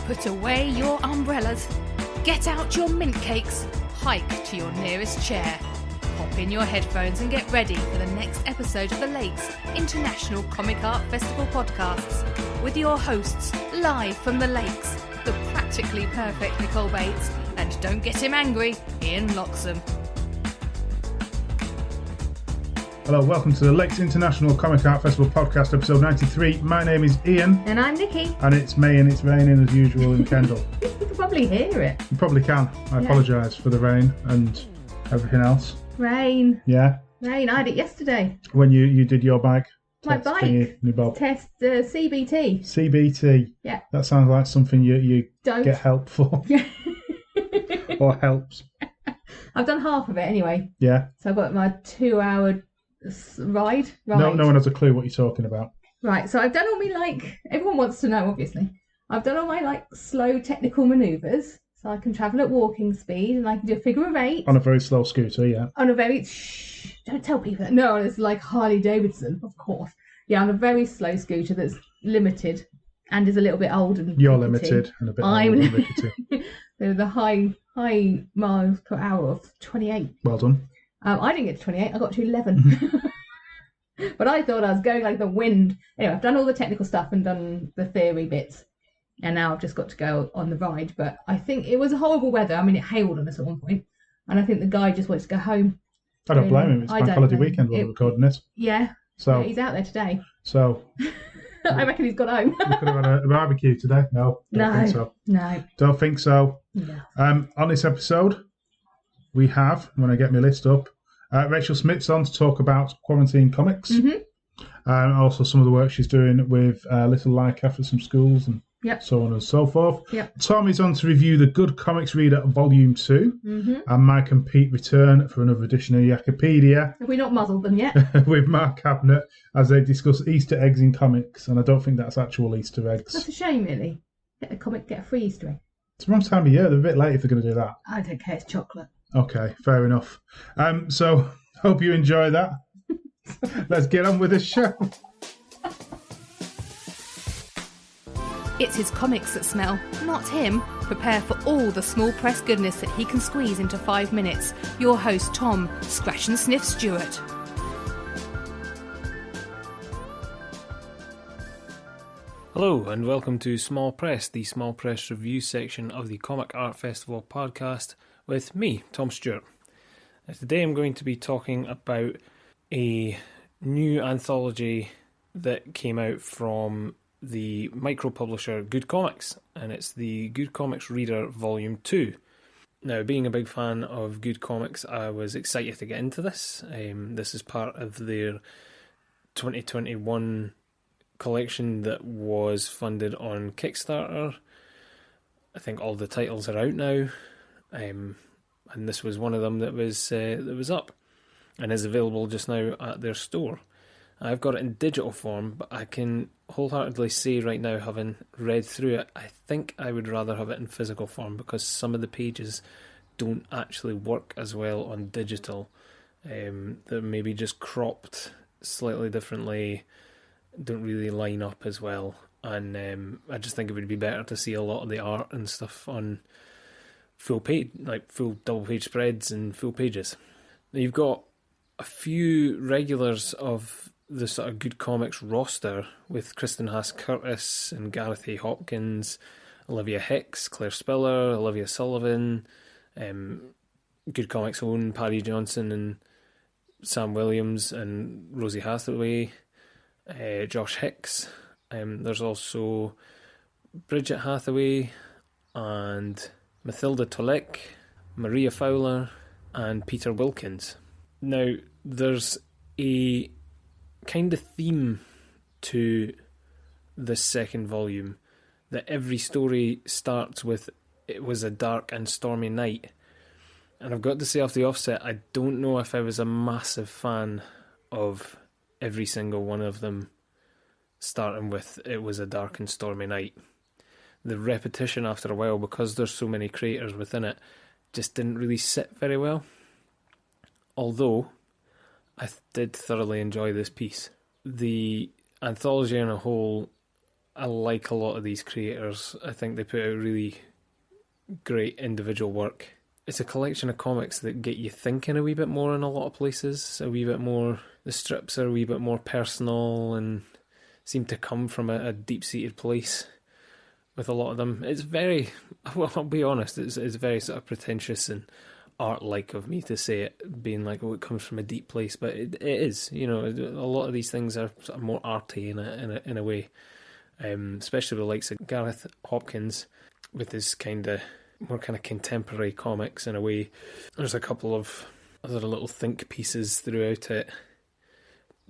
Put away your umbrellas, get out your mint cakes, hike to your nearest chair, pop in your headphones and get ready for the next episode of the Lakes International Comic Art Festival podcasts with your hosts, live from the Lakes, the practically perfect Nicole Bates, and don't get him angry, Ian Loxham. Hello, welcome to the Lakes International Comic Art Festival podcast, episode 93. My name is Ian. And I'm Nikki. And it's May and it's raining as usual in Kendal. You can probably hear it. You probably can. I apologise for the rain and everything else. Rain. Yeah. Rain. I had it yesterday. When you did your bike. My bike. Bob. Test CBT. CBT. Yeah. That sounds like something you Don't. Get help for. Yeah. Or helps. I've done half of it anyway. Yeah. So I've got my 2-hour ride. No one has a clue what you're talking about. Right. So I've done all my, everyone wants to know, obviously. I've done all my, slow technical manoeuvres. So I can travel at walking speed and I can do a figure of 8. On a very slow scooter, yeah. On a very... Shh, don't tell people that. No, it's like Harley Davidson, of course. Yeah, on a very slow scooter that's limited and is a little bit old and You're rickety. Limited and a bit I'm old and rickety. The high miles per hour of 28. Well done. I didn't get to 28, I got to 11. But I thought I was going like the wind. Anyway, I've done all the technical stuff and done the theory bits. And now I've just got to go on the ride. But I think it was horrible weather. I mean, it hailed on us at one point. And I think the guy just wants to go home. I don't blame him. It's bank holiday weekend when we're recording this. Yeah. So yeah, he's out there today. So I reckon he's got home. we could have had a barbecue today. No, don't think so. No. Don't think so. No. On this episode, we have, when I get my list up, Rachael Smith's on to talk about Quarantine Comix. Mm-hmm. And also some of the work she's doing with Little LICAF for some schools and Yep. so on and so forth. Yep. Tom is on to review the Good Comics Reader Vol.2. Mm-hmm. And Mike and Pete return for another edition of Yakapedia. Have we not muzzled them yet? With Mark Abnett as they discuss Easter eggs in comics. And I don't think that's actual Easter eggs. That's a shame, really. Get a free Easter egg. It's the wrong time of year. They're a bit late if they're going to do that. I don't care, it's chocolate. Okay, fair enough. So, hope you enjoy that. Let's get on with the show. It's his comics that smell, not him. Prepare for all the small press goodness that he can squeeze into 5 minutes. Your host, Tom, Scratch and Sniff Stewart. Hello and welcome to Small Press, the Small Press review section of the Comic Art Festival podcast with me, Tom Stewart. Today I'm going to be talking about a new anthology that came out from the micro-publisher Good Comics, and it's the Good Comics Reader Vol.2. Now, being a big fan of Good Comics, I was excited to get into this. This is part of their 2021 collection that was funded on Kickstarter. I think all the titles are out now, and this was one of them that was up and is available just now at their store. I've got it in digital form, but I can wholeheartedly say right now, having read through it, I think I would rather have it in physical form because some of the pages don't actually work as well on digital. They're maybe just cropped slightly differently, don't really line up as well, and I just think it would be better to see a lot of the art and stuff on full page, like full double page spreads and full pages. Now, you've got a few regulars of the sort of Good Comics roster with Kristen Haas-Curtis and Gareth A. Hopkins, Olivia Hicks, Claire Spiller, Olivia Sullivan, Good Comics' own Paddy Johnson and Sam Williams and Rosie Hathaway, Josh Hicks. There's also Bridget Hathaway and Mathilda Tolik, Maria Fowler and Peter Wilkins. Now, there's a kind of theme to this second volume, that every story starts with "it was a dark and stormy night." And I've got to say off the offset, I don't know if I was a massive fan of every single one of them starting with "it was a dark and stormy night." The repetition after a while, because there's so many creators within it, just didn't really sit very well. Although I did thoroughly enjoy this piece. The anthology on a whole I like a lot of these creators. I think they put out really great individual work. It's a collection of comics that get you thinking a wee bit more in a lot of places, a wee bit more. The strips are a wee bit more personal and seem to come from a deep-seated place with a lot of them. It's very, well, I'll be honest, it's very sort of pretentious and art-like of me to say it, being like, oh, it comes from a deep place, but it is, you know, a lot of these things are sort of more arty in a way, especially the likes of Gareth Hopkins with his more kind of contemporary comics in a way. There's a couple of other little think pieces throughout it,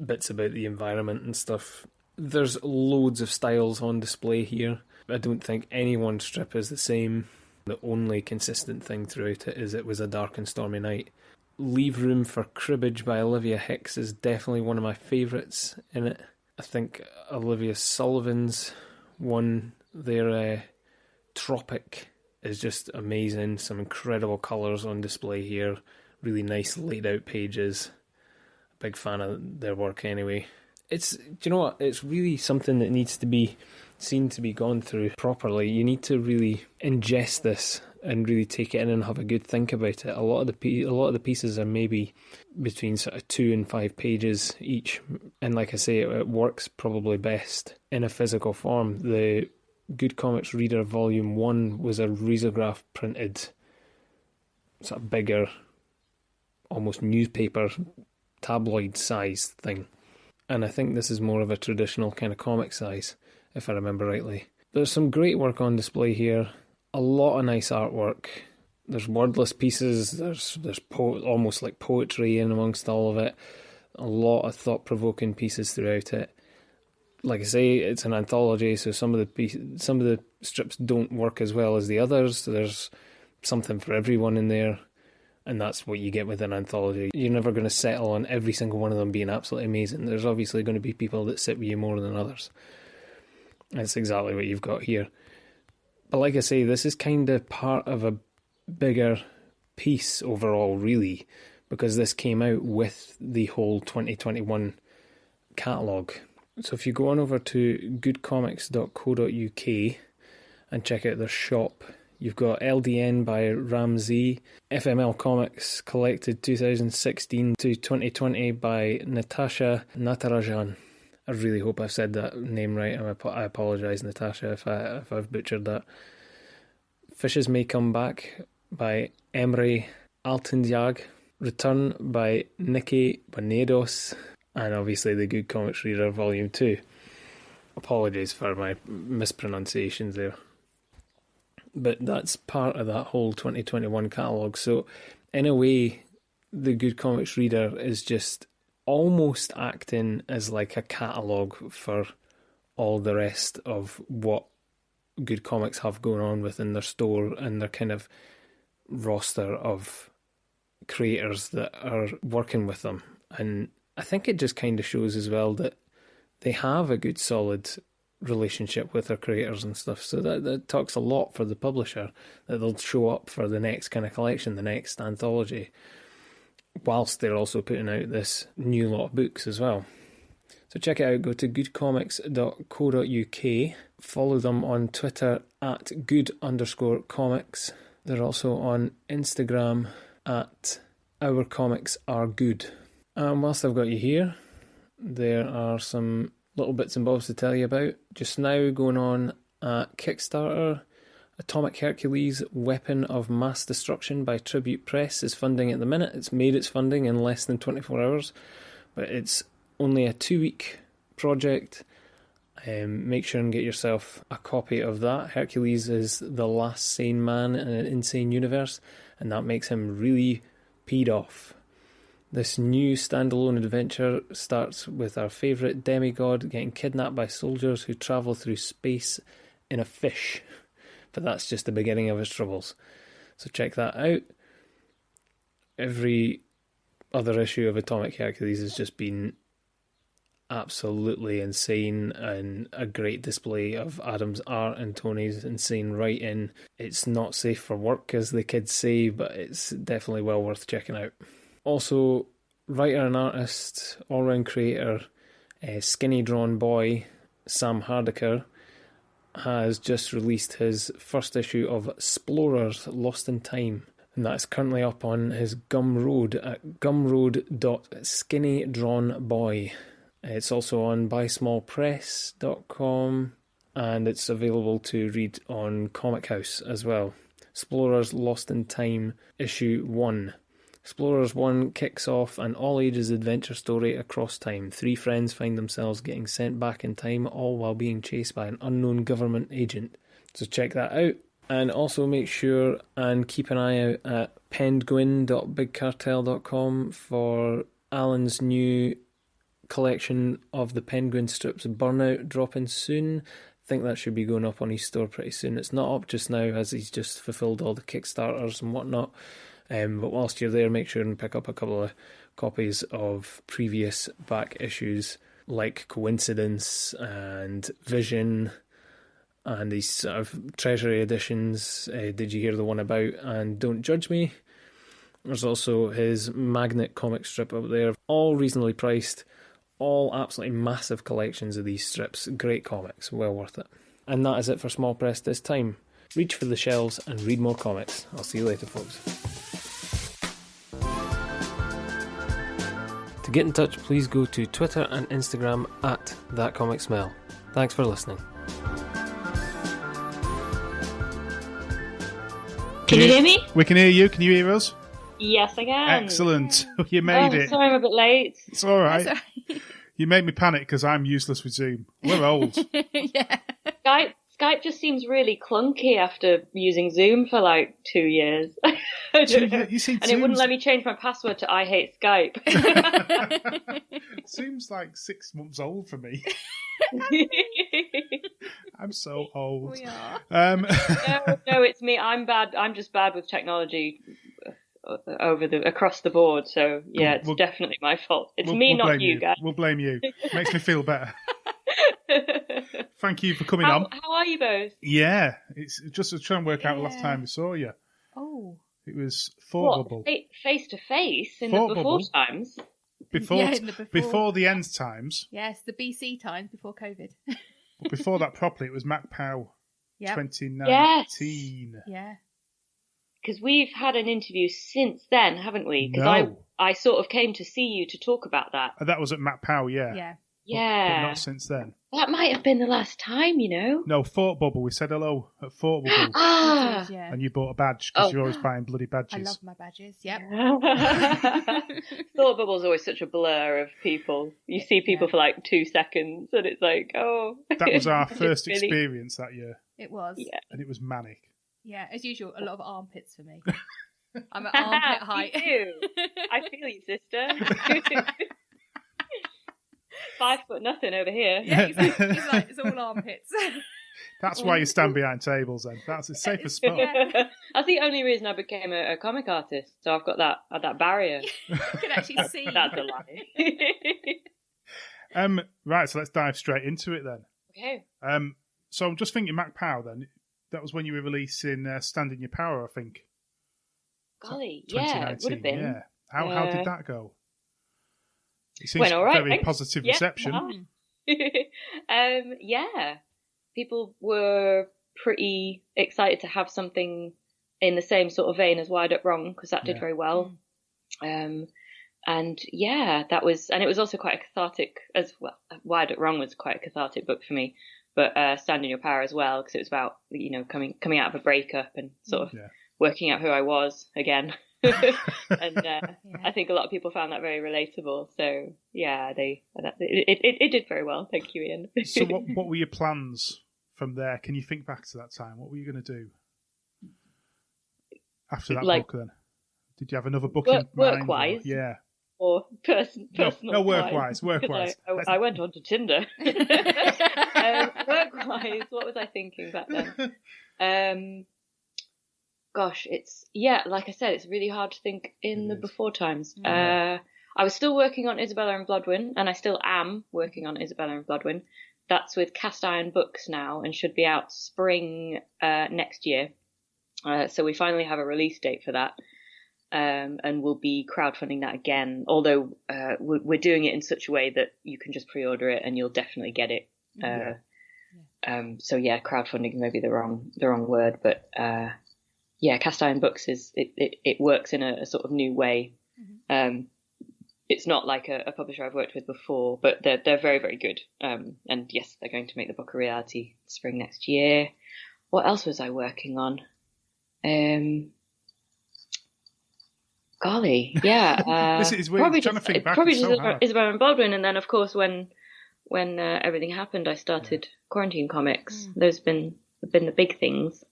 bits about the environment and stuff. There's loads of styles on display here. I don't think any one strip is the same. The only consistent thing throughout it is it was a dark and stormy night. Leave Room for Cribbage by Olivia Hicks is definitely one of my favourites in it. I think Olivia Sullivan's one, their Tropic, is just amazing. Some incredible colours on display here. Really nice laid out pages. Big fan of their work anyway. Do you know what? It's really something that needs to be seen to be gone through properly. You need to really ingest this and really take it in and have a good think about it. A lot of the pieces are maybe between sort of 2 and 5 pages each, and like I say, it works probably best in a physical form. The Good Comics Reader Vol.1 was a risograph printed, sort of bigger, almost newspaper tabloid size thing, and I think this is more of a traditional kind of comic size, if I remember rightly. There's some great work on display here, a lot of nice artwork. There's wordless pieces, there's almost like poetry in amongst all of it, a lot of thought-provoking pieces throughout it. Like I say, it's an anthology, so some of the strips don't work as well as the others. There's something for everyone in there, and that's what you get with an anthology. You're never going to settle on every single one of them being absolutely amazing. There's obviously going to be people that sit with you more than others. That's exactly what you've got here. But like I say, this is kind of part of a bigger piece overall, really, because this came out with the whole 2021 catalogue. So if you go on over to goodcomics.co.uk and check out their shop, you've got LDN by Ramsey, FML Comics collected 2016 to 2020 by Natasha Natarajan. I really hope I've said that name right. I apologise, Natasha, if I've butchered that. Fishes May Come Back by Emre Altındiag. Return by Nikki Banedos. And obviously the Good Comics Reader Vol.2. Apologies for my mispronunciations there. But that's part of that whole 2021 catalogue. So in a way, the Good Comics Reader is just almost acting as like a catalogue for all the rest of what Good Comics have going on within their store and their kind of roster of creators that are working with them. And I think it just kind of shows as well that they have a good solid relationship with their creators and stuff, so that talks a lot for the publisher, that they'll show up for the next kind of collection, the next anthology, whilst they're also putting out this new lot of books as well. So check it out, go to goodcomics.co.uk, follow them on Twitter at good_comics. They're also on Instagram at ourcomicsaregood. And whilst I've got you here, there are some little bits and bobs to tell you about. Just now going on at Kickstarter, Atomic Hercules, Weapon of Mass Destruction by Tribute Press is funding at the minute. It's made its funding in less than 24 hours, but it's only a 2-week project. Make sure and get yourself a copy of that. Hercules is the last sane man in an insane universe, and that makes him really peed off. This new standalone adventure starts with our favourite demigod getting kidnapped by soldiers who travel through space in a fish. But that's just the beginning of his troubles. So check that out. Every other issue of Atomic Hercules has just been absolutely insane, and a great display of Adam's art and Tony's insane writing. It's not safe for work, as the kids say, but it's definitely well worth checking out. Also, writer and artist, all-round creator, skinny drawn boy, Sam Hardiker, has just released his first issue of Explorers Lost in Time. And that's currently up on his Gumroad at gumroad.skinnydrawnboy. It's also on buysmallpress.com, and it's available to read on Comic House as well. Explorers Lost in Time, Issue 1. Explorers 1 kicks off an all-ages adventure story across time. 3 friends find themselves getting sent back in time, all while being chased by an unknown government agent. So check that out. And also make sure and keep an eye out at penguin.bigcartel.com for Alan's new collection of the Penguin strips Burnout dropping soon. I think that should be going up on his store pretty soon. It's not up just now as he's just fulfilled all the Kickstarters and whatnot. But whilst you're there, make sure and pick up a couple of copies of previous back issues like Coincidence and Vision and these sort of Treasury editions. Did You Hear the One About? And Don't Judge Me. There's also his Magnet comic strip up there. All reasonably priced. All absolutely massive collections of these strips. Great comics. Well worth it. And that is it for Small Press this time. Reach for the shelves and read more comics. I'll see you later, folks. To get in touch, please go to Twitter and Instagram at ThatComicSmell. Thanks for listening. Can you hear me? We can hear you. Can you hear us? Yes, I can. Excellent. You made it. Sorry I'm a bit late. It's all right. That's all right. You made me panic because I'm useless with Zoom. We're old. Yeah. Skype just seems really clunky after using Zoom for like 2 years. I don't know. You see, And it wouldn't let me change my password to I hate Skype. Zoom's like 6 months old for me. I'm so old. We are. No, it's me. I'm bad. I'm just bad with technology across the board. So yeah, it's definitely my fault. It's me, not you, guys. We'll blame you. Makes me feel better. Thank you for coming on. How are you both? Yeah, it's just to try and work out the last time we saw you. Oh. It was Thought Bubble. Face to face in Thought the before Bubble. times. Before the end times. Yes, the BC times before COVID. But before that properly, it was Mac Pow 2019. Yes. Yeah. Because we've had an interview since then, haven't we? Because No. I sort of came to see you to talk about that. That was at Mac Pow, yeah. Yeah. Yeah. But not since then. That might have been the last time, you know. No, Thought Bubble. We said hello at Thought Bubble. Ah. Yeah. And you bought a badge because Oh. you're always buying bloody I badges. love my badges. Yep. Thought Bubble's always such a blur of people. You see people for like 2 seconds and it's like, oh. That was our It's first really- experience that year. It was. Yeah. And it was manic. Yeah, as usual, a lot of armpits for me. I'm at armpit height. Me too. I feel you, sister. 5 foot nothing over here. Yeah, exactly. It's all armpits. That's why you stand behind tables then. That's a safer spot. Yeah. That's the only reason I became a comic artist. So I've got that barrier. You can actually see. That's a lie. Right, so let's dive straight into it then. Okay. So I'm just thinking Mac Power then. That was when you were releasing Stand in Your Power, I think. Golly, yeah, it would have been. Yeah. How did that go? It seems Went all right, very thanks. positive Yeah. reception. Yeah. People were pretty excited to have something in the same sort of vein as Wired Up Wrong, because that did Yeah. very well. And yeah, that was, and it was also quite a cathartic as well. Wired Up Wrong was quite a cathartic book for me, but Stand in Your Power as well, because it was about, you know, coming out of a breakup and sort of working out who I was again. And I think a lot of people found that very relatable. So yeah, it did very well. Thank you, Ian. So what were your plans from there? Can you think back to that time? What were you going to do after that book then? Did you have another book in mind? Work-wise? Yeah. Or personal? No, work-wise. Work-wise. I went on to Tinder. Work-wise, what was I thinking back then? Gosh, it's, like I said, it's really hard to think in the before times. I was still working on Isabella and Bloodwyn, and I still am working on Isabella and Bloodwyn. That's with Cast Iron Books now, and should be out spring next year. So we finally have a release date for that. And we'll be crowdfunding that again, although we're doing it in such a way that you can just pre-order it and you'll definitely get it So yeah, crowdfunding is maybe the wrong word, but Cast Iron Books it works in a sort of new way. It's not like a publisher I've worked with before, but they're very, very good. And yes, they're going to make the book a reality spring next year. What else was I working on? Golly, yeah. This is weird. Probably Trying just, to think back, probably it's just so hard. Isabel and Baldwin, and then of course when everything happened, I started Quarantine Comix. Those have been the big things.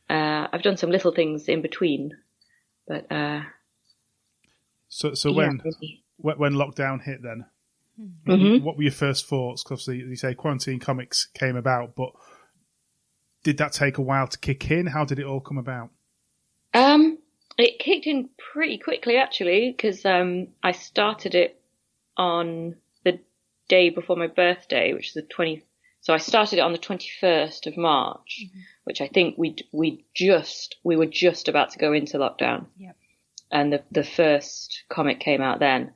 I've done some little things in between, but So yeah, when lockdown hit, then what were your first thoughts? Because obviously, you say Quarantine Comix came about, but did that take a while to kick in? How did it all come about? It kicked in pretty quickly actually, because I started it on the day before my birthday, which is the 20th. So I started it on the 21st of March, which I think we were just about to go into lockdown. Yep. And the first comic came out then.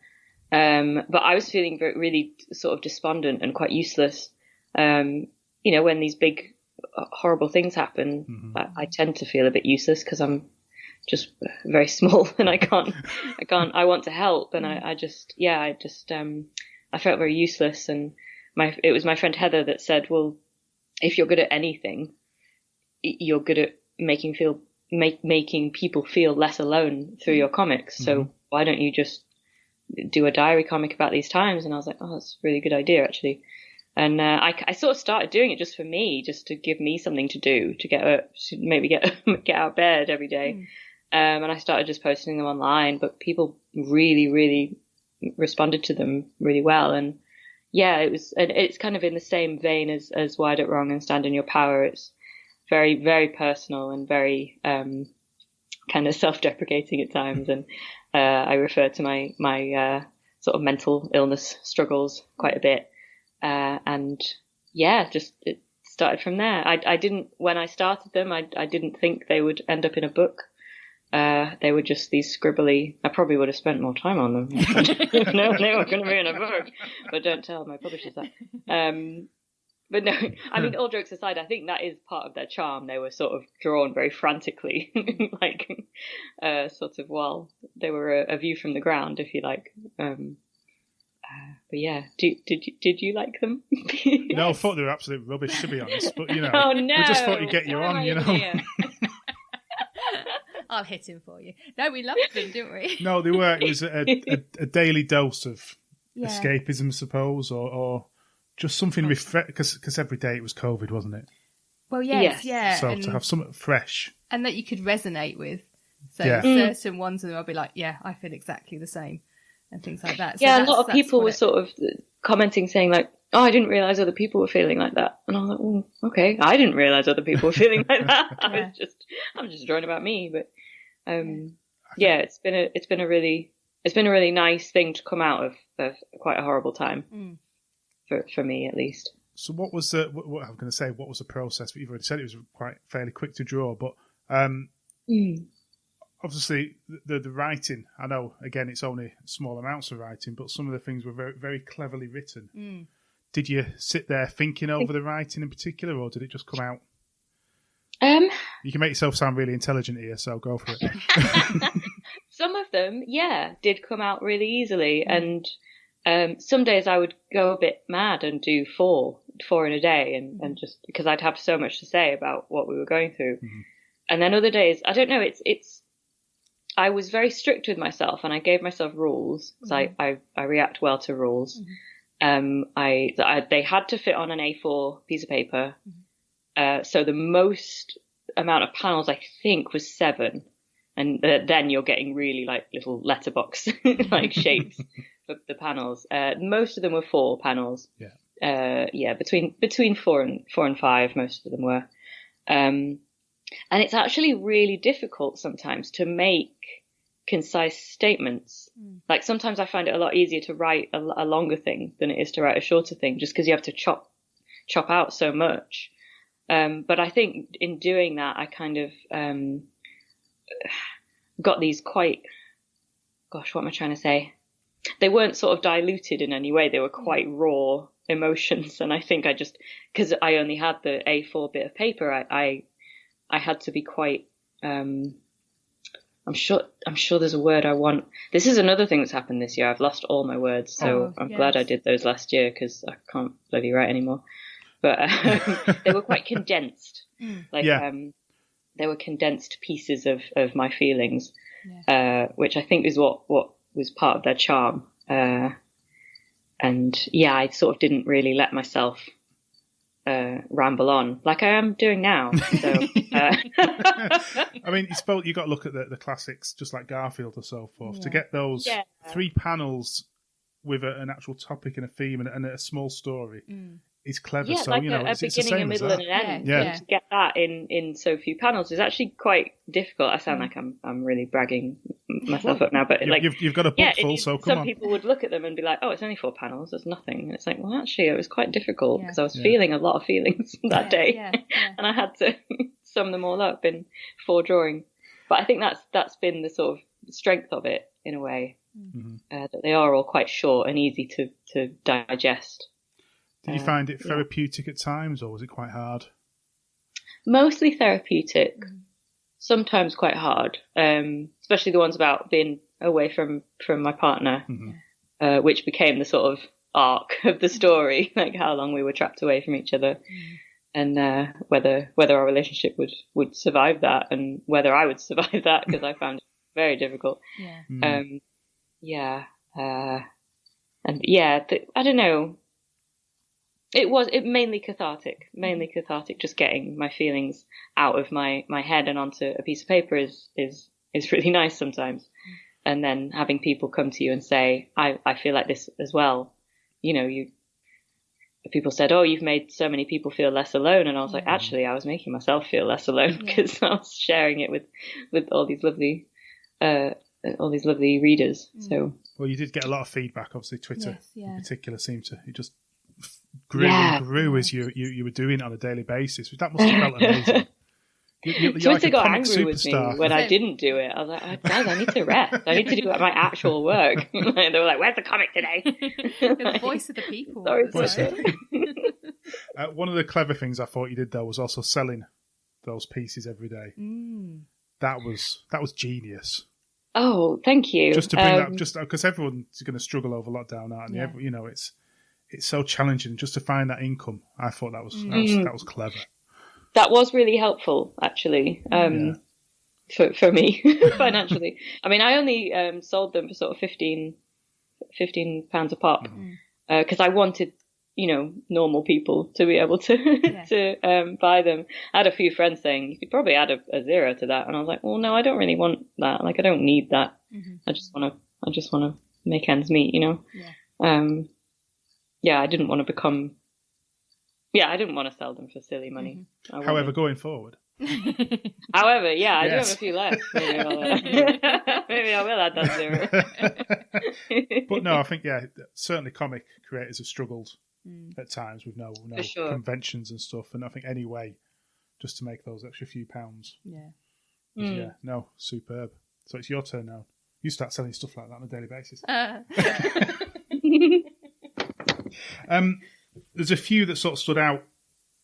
But I was feeling really sort of despondent and quite useless. When these big, horrible things happen, I tend to feel a bit useless because I'm just very small and I want to help. And I felt very useless. And it was my friend Heather that said, well, if you're good at anything, you're good at making people feel less alone through your comics. So why don't you just do a diary comic about these times? And I was like, oh, that's a really good idea, actually. And I sort of started doing it just for me, just to give me something to do, to get out of bed every day. And I started just posting them online, but people really, really responded to them really well. And yeah, it's kind of in the same vein as Wide It Wrong and Stand in Your Power. It's very, very personal and very kind of self-deprecating at times. And I refer to my sort of mental illness struggles quite a bit. And yeah, just it started from there. When I started them, I didn't think they would end up in a book. They were just these scribbly. I probably would have spent more time on them. No, they were going to be in a book. But don't tell my publishers that. But no, I mean, all jokes aside, I think that is part of their charm. They were sort of drawn very frantically, sort of while they were a view from the ground, if you like. But yeah, did you like them? No, I thought they were absolute rubbish, to be honest. But oh, no. we just thought you'd get you on, I'll hit him for you. No, we loved them, didn't we? No, they were. It was a daily dose of escapism, I suppose, or just something because every day it was COVID, wasn't it? Well, yes. Yeah. So to have something fresh. And that you could resonate with. So certain ones of them I'll be like, yeah, I feel exactly the same. And things like that. So yeah, a lot of people were sort of commenting, saying like, oh, I didn't realise other people were feeling like that. And I was like, well, okay, I didn't realise other people were feeling like that. I'm just drawing about me. But it's been a really nice thing to come out of quite a horrible time for me, at least. So what was what I'm going to say? What was the process? You've already said it was quite fairly quick to draw, but obviously the writing. I know again it's only small amounts of writing, but some of the things were very, very cleverly written. Did you sit there thinking over the writing in particular, or did it just come out? You can make yourself sound really intelligent here, so go for it. Some of them, did come out really easily, and some days I would go a bit mad and do four in a day, and just because I'd have so much to say about what we were going through. And then other days, I don't know, it's I was very strict with myself, and I gave myself rules because I react well to rules. They had to fit on an A4 piece of paper. So the most amount of panels I think was 7, and then you're getting really like little letterbox like shapes for the panels. Most of them were 4 panels. Between 4 and 5, most of them were. And it's actually really difficult sometimes to make concise statements. Like sometimes I find it a lot easier to write a longer thing than it is to write a shorter thing, just because you have to chop out so much. But I think in doing that, I kind of got these quite, what am I trying to say? They weren't sort of diluted in any way. They were quite raw emotions, and I think I just, because I only had the A4 bit of paper, I had to be quite. I'm sure there's a word I want. This is another thing that's happened this year. I've lost all my words, so I'm glad I did those last year because I can't bloody write anymore. But they were quite condensed, they were condensed pieces of my feelings, which I think is what was part of their charm. And I sort of didn't really let myself ramble on like I am doing now. So, I mean, you got to look at the classics, just like Garfield or so forth, to get those 3 panels with an actual topic and a theme and a small story. Is clever. Yeah, so, like it's the beginning, same a middle, as and that. an end. Yeah. To get that in so few panels is actually quite difficult. I sound like I'm really bragging myself up now, but you've got a book full, so come on. Some people would look at them and be like, "Oh, it's only 4 panels. There's nothing." And it's like, well, actually, it was quite difficult because I was feeling a lot of feelings that day, and I had to sum them all up in 4 drawings. But I think that's been the sort of strength of it in a way, that they are all quite short and easy to digest. Did you find it therapeutic at times, or was it quite hard? Mostly therapeutic, sometimes quite hard, especially the ones about being away from my partner, which became the sort of arc of the story, like how long we were trapped away from each other, and whether our relationship would survive that, and whether I would survive that, because I found it very difficult. I don't know. It mainly cathartic, just getting my feelings out of my head and onto a piece of paper is really nice sometimes. And then having people come to you and say, I feel like this as well. People said, oh, you've made so many people feel less alone. And I was like, actually, I was making myself feel less alone because I was sharing it with all these lovely readers. So, well, you did get a lot of feedback. Obviously, Twitter in particular seemed to, it just grew and grew as you were doing it on a daily basis. That must have felt amazing. You're Twitter like a got comic angry with me when I didn't do it. I was like, guys, I need to rest. I need to do my actual work. They were like, where's the comic today? The voice of the people. Sorry. One of the clever things I thought you did, though, was also selling those pieces every day. That was genius. Oh, thank you. Just to bring that, just because everyone's going to struggle over lockdown, aren't they? It's so challenging just to find that income. I thought that was clever. That was really helpful, actually, for me financially. I mean, I only sold them for sort of £15 a pop because I wanted, normal people to be able to buy them. I had a few friends saying you could probably add a zero to that, and I was like, well, no, I don't really want that. Like, I don't need that. I just want to make ends meet, I didn't want to become. Yeah, I didn't want to sell them for silly money. However, going forward. However, I do have a few left. Maybe I will add that zero. But no, I think, certainly comic creators have struggled at times with no conventions and stuff. And I think any way just to make those extra few pounds. Superb. So it's your turn now. You start selling stuff like that on a daily basis. There's a few that sort of stood out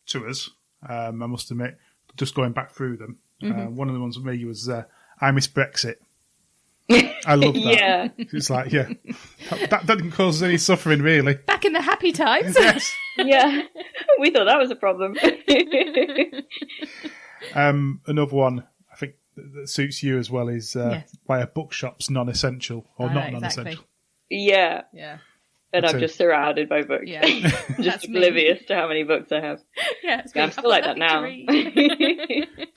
to us, I must admit, just going back through them. One of the ones for me was I Miss Brexit. I love that. It's like, that didn't cause any suffering, really. Back in the happy times. Yes. We thought that was a problem. Another one I think that suits you as well is why a bookshop's non-essential or not non-essential. Yeah. And I'm just surrounded by books. Yeah. Just oblivious to how many books I have. Yeah, it's I'm still like that now.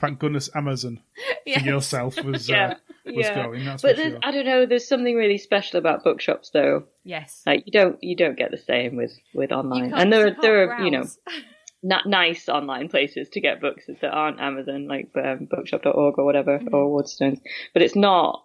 Thank goodness Amazon for yourself was going. That's but sure. I don't know. There's something really special about bookshops, though. Yes. Like you don't get the same with online. And there are not nice online places to get books that aren't Amazon, like bookshop.org or whatever, or Waterstones. But it's not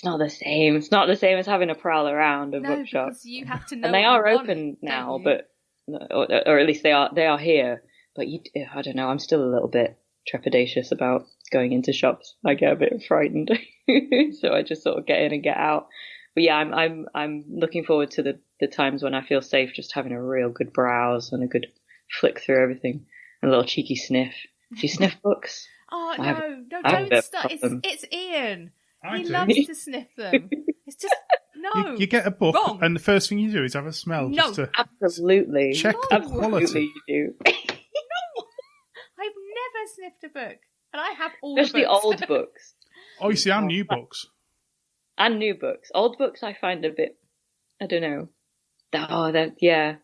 the same. It's not the same as having to prowl around a bookshop. Because you have to know. And they are open now, but or at least they are here. But I don't know. I'm still a little bit trepidatious about going into shops. I get a bit frightened, so I just sort of get in and get out, yeah, I'm looking forward to the times when I feel safe, just having a real good browse and a good flick through everything, and a little cheeky sniff. Do you sniff books? Oh I have- no, I have don't a start. problem. It's Ian. I He do. loves to sniff them. It's just no. You get a book, Wrong. and the first thing you do is have a smell, No. just to Absolutely. check No. the Absolutely quality. you do. I've never sniffed a book, and I have all Especially the books. old books. Oh, you see, I'm new books. And new books. Old books I find a bit, I don't know. Oh, they're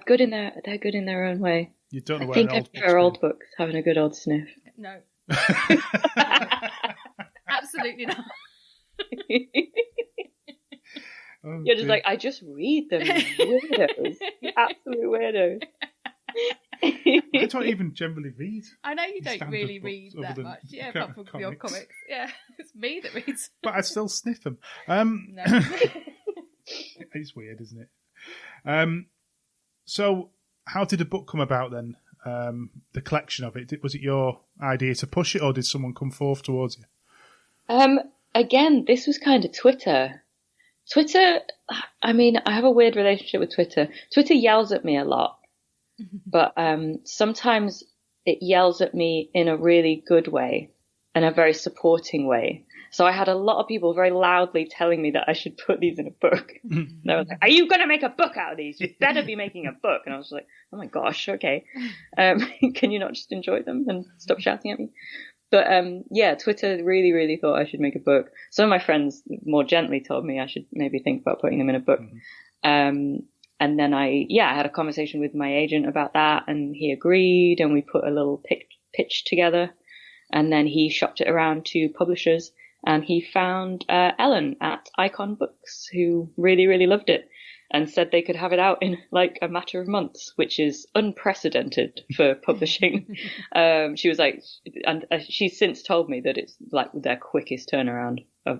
good in their own way. You don't know I where think an I old prefer old books, having a good old sniff. No, absolutely not. Oh, You're just dear. like, I just read them, you weirdos. You absolute weirdos. I don't even generally read. I know you don't Standard really books read other that than much. Yeah, apart from your comics. comics. Yeah, it's me that reads. But I still sniff them. No. It's weird, isn't it? So, how did the book come about then? The collection of it. Was it your idea to push it, or did someone come forth towards you? Again, this was kind of Twitter. Twitter, I mean, I have a weird relationship with Twitter. Twitter yells at me a lot, but sometimes it yells at me in a really good way, in a very supporting way. So I had a lot of people very loudly telling me that I should put these in a book. And I was like, are you going to make a book out of these? You better be making a book. And I was like, oh my gosh, okay. Can you not just enjoy them and stop shouting at me? But yeah, Twitter really, really thought I should make a book. Some of my friends more gently told me I should maybe think about putting them in a book. And then I had a conversation with my agent about that, and he agreed, and we put a little pitch together. And then he shopped it around to publishers, and he found Ellen at Icon Books, who really, really loved it and said they could have it out in like a matter of months, which is unprecedented for publishing. She was like, and she's since told me that it's like their quickest turnaround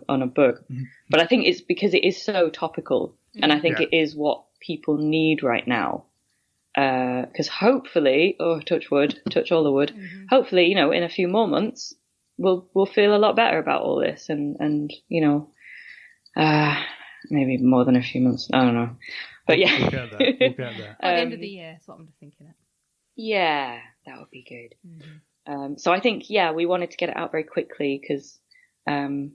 on a book. But I think it's because it is so topical, and I think it is what people need right now. Because hopefully, touch wood, touch all the wood, hopefully, you know, in a few more months, we'll feel a lot better about all this, and you know, maybe more than a few months. I don't know, but yeah, We'll get there. We'll get there. By the end of the year, that's what I'm thinking. Yeah, that would be good. So I think, we wanted to get it out very quickly because I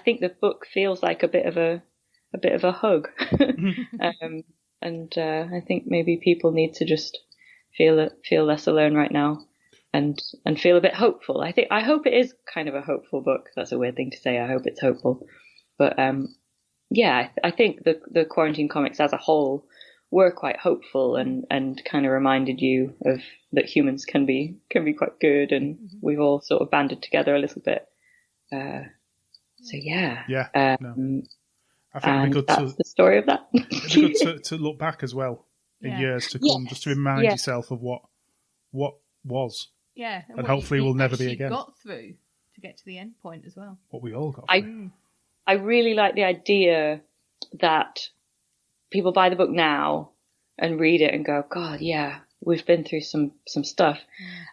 think the book feels like a bit of a hug. And I think maybe people need to just feel less alone right now, and feel a bit hopeful. I hope it is kind of a hopeful book. That's a weird thing to say. I hope it's hopeful, but I think the Quarantine Comix as a whole were quite hopeful and kind of reminded you of that humans can be quite good, and we've all sort of banded together a little bit. So yeah. No. I think it'd be good that's the story of that. it'd be good to look back as well in years to come, just to remind yourself of what was. Yeah, And what hopefully you will never be actually again. Got through to get to the end point as well. What we all got. I really like the idea that people buy the book now and read it and go, God, yeah, we've been through some stuff.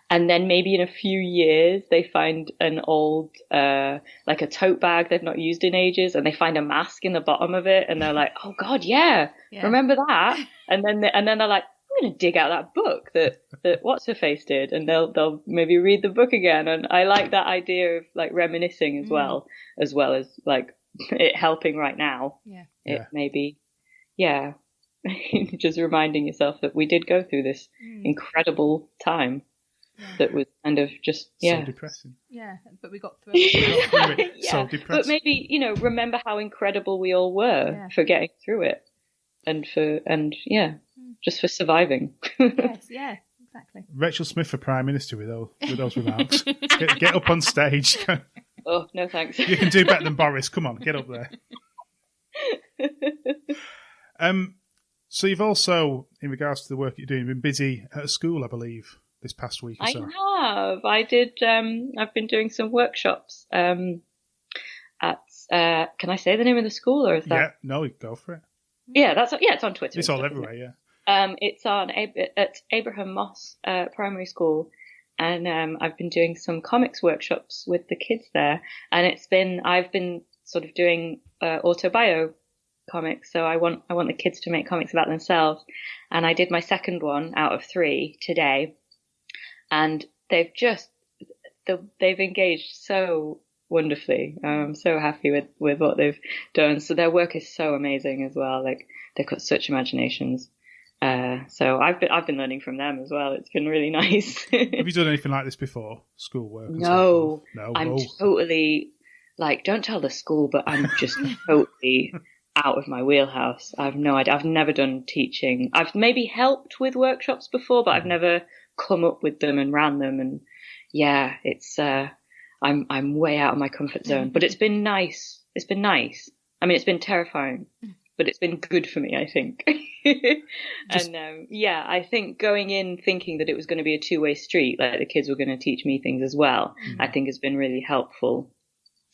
And then maybe in a few years they find an old, like a tote bag they've not used in ages, and they find a mask in the bottom of it, and they're like, oh God, yeah. Remember that? And then they're like, I'm going to dig out that book that what's her face did, and they'll maybe read the book again. And I like that idea of like reminiscing as well as like it helping right now. It maybe, just reminding yourself that we did go through this incredible time that was kind of just so depressing. Yeah, but we got through it. So depressing. But maybe, you know, remember how incredible we all were for getting through it, and just for surviving. Yes, exactly. Rachael Smith for Prime Minister with those remarks. Get up on stage. Oh, no thanks. You can do better than Boris. Come on, get up there. So you've also, in regards to the work you're doing, been busy at a school, I believe, this past week or so. I have. I did. I've been doing some workshops at. Can I say the name of the school, or is that? Yeah, no, go for it. Yeah, it's on Twitter. It's all everywhere. Yeah. It's at Abraham Moss Primary School, and I've been doing some comics workshops with the kids there, and I've been sort of doing autobio comics. So I want the kids to make comics about themselves. And I did my second one out of 3 today. And they've engaged so wonderfully. I'm so happy with what they've done. So their work is so amazing as well. Like, they've got such imaginations. So I've been learning from them as well. It's been really nice. Have you done anything like this before? Schoolwork? No. No. I'm totally, like, don't tell the school, but I'm just totally out of my wheelhouse. I've no idea. I've never done teaching. I've maybe helped with workshops before, but I've never come up with them and ran them. And yeah, it's I'm way out of my comfort zone. But it's been nice. It's been nice. I mean, it's been terrifying, but it's been good for me, I think. And I think going in thinking that it was going to be a two-way street, like the kids were going to teach me things as well, I think has been really helpful.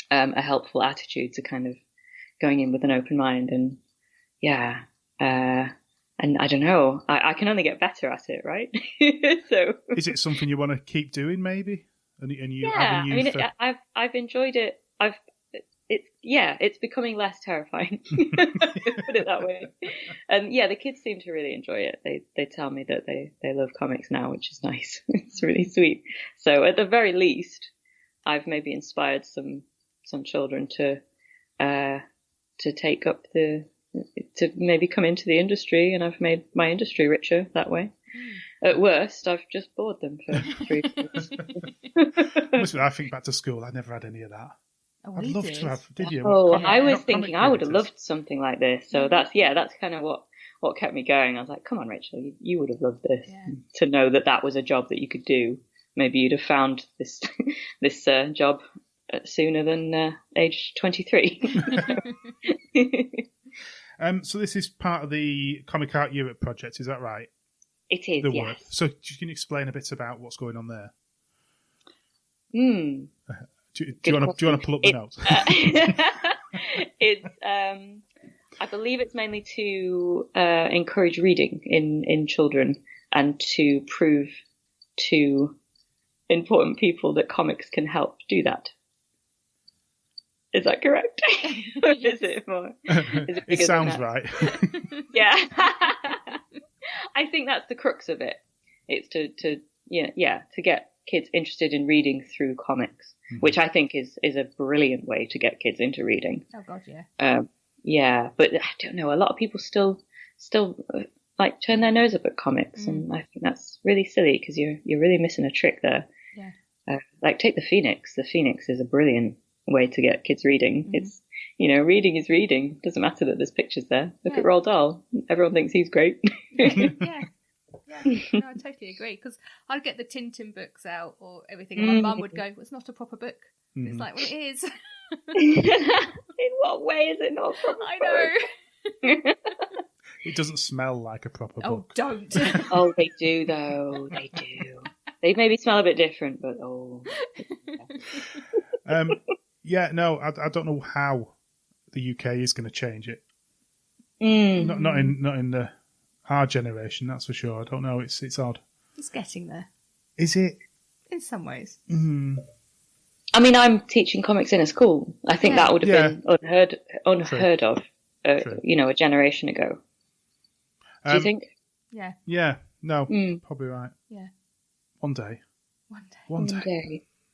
A helpful attitude to kind of going in with an open mind. And and I don't know, I can only get better at it, right? So is it something you want to keep doing, maybe? And you I mean, I've enjoyed it. It's becoming less terrifying. Put it that way. And the kids seem to really enjoy it. They tell me that they love comics now, which is nice. It's really sweet. So at the very least, I've maybe inspired some children to take up to maybe come into the industry, and I've made my industry richer that way. At worst, I've just bored them for 3 years. I think back to school, I never had any of that. Oh, I'd love to have. Did you? I was thinking I would have loved something like this. So that's kind of what kept me going. I was like, come on, Rachael, you would have loved this. Yeah. To know that was a job that you could do. Maybe you'd have found this job sooner than age 23. So this is part of the Comic Art Europe project, is that right? It is, the yes. work. So can you explain a bit about what's going on there? Do you want to pull up the notes? It's I believe it's mainly to encourage reading in children and to prove to important people that comics can help do that. Is that correct? Or is it more? Is it sounds right. Yeah. I think that's the crux of it. It's to get kids interested in reading through comics, which I think is a brilliant way to get kids into reading. Oh God, yeah. But I don't know. A lot of people still like turn their nose up at comics, and I think that's really silly because you're really missing a trick there. Yeah. Like take the Phoenix. The Phoenix is a brilliant way to get kids reading. It's reading is reading. Doesn't matter that there's pictures there. Look at Roald Dahl. Everyone thinks he's great. Yeah, no, I totally agree. Because I'd get the Tintin books out or everything, and my mum would go, well, "It's not a proper book." It's like, well, it is. In what way is it not a proper I know. It doesn't smell like a proper book. Oh, don't. Oh, they do though. They do. They maybe smell a bit different, but I don't know how the UK is going to change it. Not in our generation, that's for sure. I don't know. It's odd. It's getting there. Is it? In some ways. I mean, I'm teaching comics in a school. I think that would have been unheard of, a generation ago. Do you think? Yeah. Yeah. No, probably right. Yeah. One day.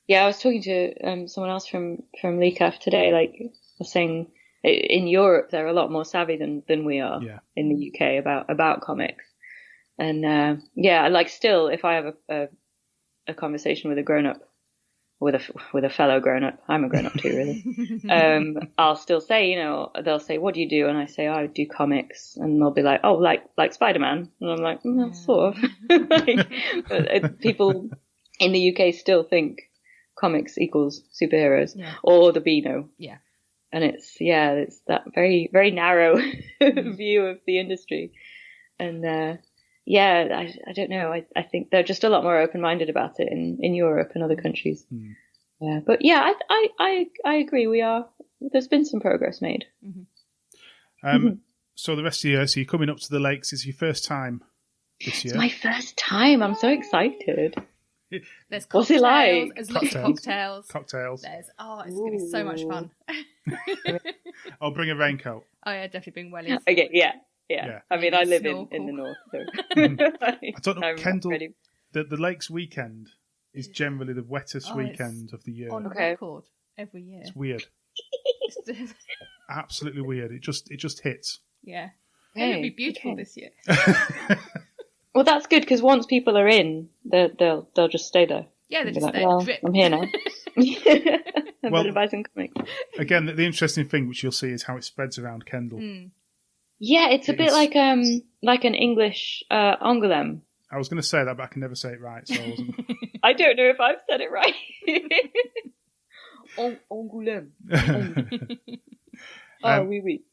Yeah, I was talking to someone else from LICAF today. Like, I was saying, in Europe they're a lot more savvy than we are in the UK about comics. And like still, if I have a conversation with a grown up, with a fellow grown up, I'm a grown up too, really. I'll still say, they'll say, "What do you do?" And I say, "I do comics," and they'll be like, "Oh, like Spider-Man," and I'm like, "Sort of." But people in the UK still think comics equals superheroes or the Beano. Yeah. And it's that very, very narrow view of the industry. And I don't know. I think they're just a lot more open-minded about it in Europe and other countries. But I agree. There's been some progress made. So the rest of the year, so you're coming up to the Lakes. Is your first time this year? It's my first time. I'm so excited. There's What's it cocktails. like? There's lots of cocktails. Cocktails. It's going to be so much fun. I'll bring a raincoat. Oh yeah, definitely bring wellies. Okay, yeah. I mean, I live in Snorkel. the north, so I don't know, I'm Kendall. ready. The Lakes weekend is generally the wettest weekend of the year. On Okay. record every year. It's weird. Absolutely weird. It just hits. Yeah. Hey, It'll be beautiful okay. this year. Well, that's good because once people are in, they'll just stay there. Yeah, they Be just like, stay well, drip. I'm here now. I'm Well- going to buy some comics. Again, the interesting thing which you'll see is how it spreads around Kendall. Yeah, it's a bit It's- like an English Angoulême. I was going to say that, but I can never say it right, so I wasn't. I don't know if I've said it right. Angoulême. Oh, oui.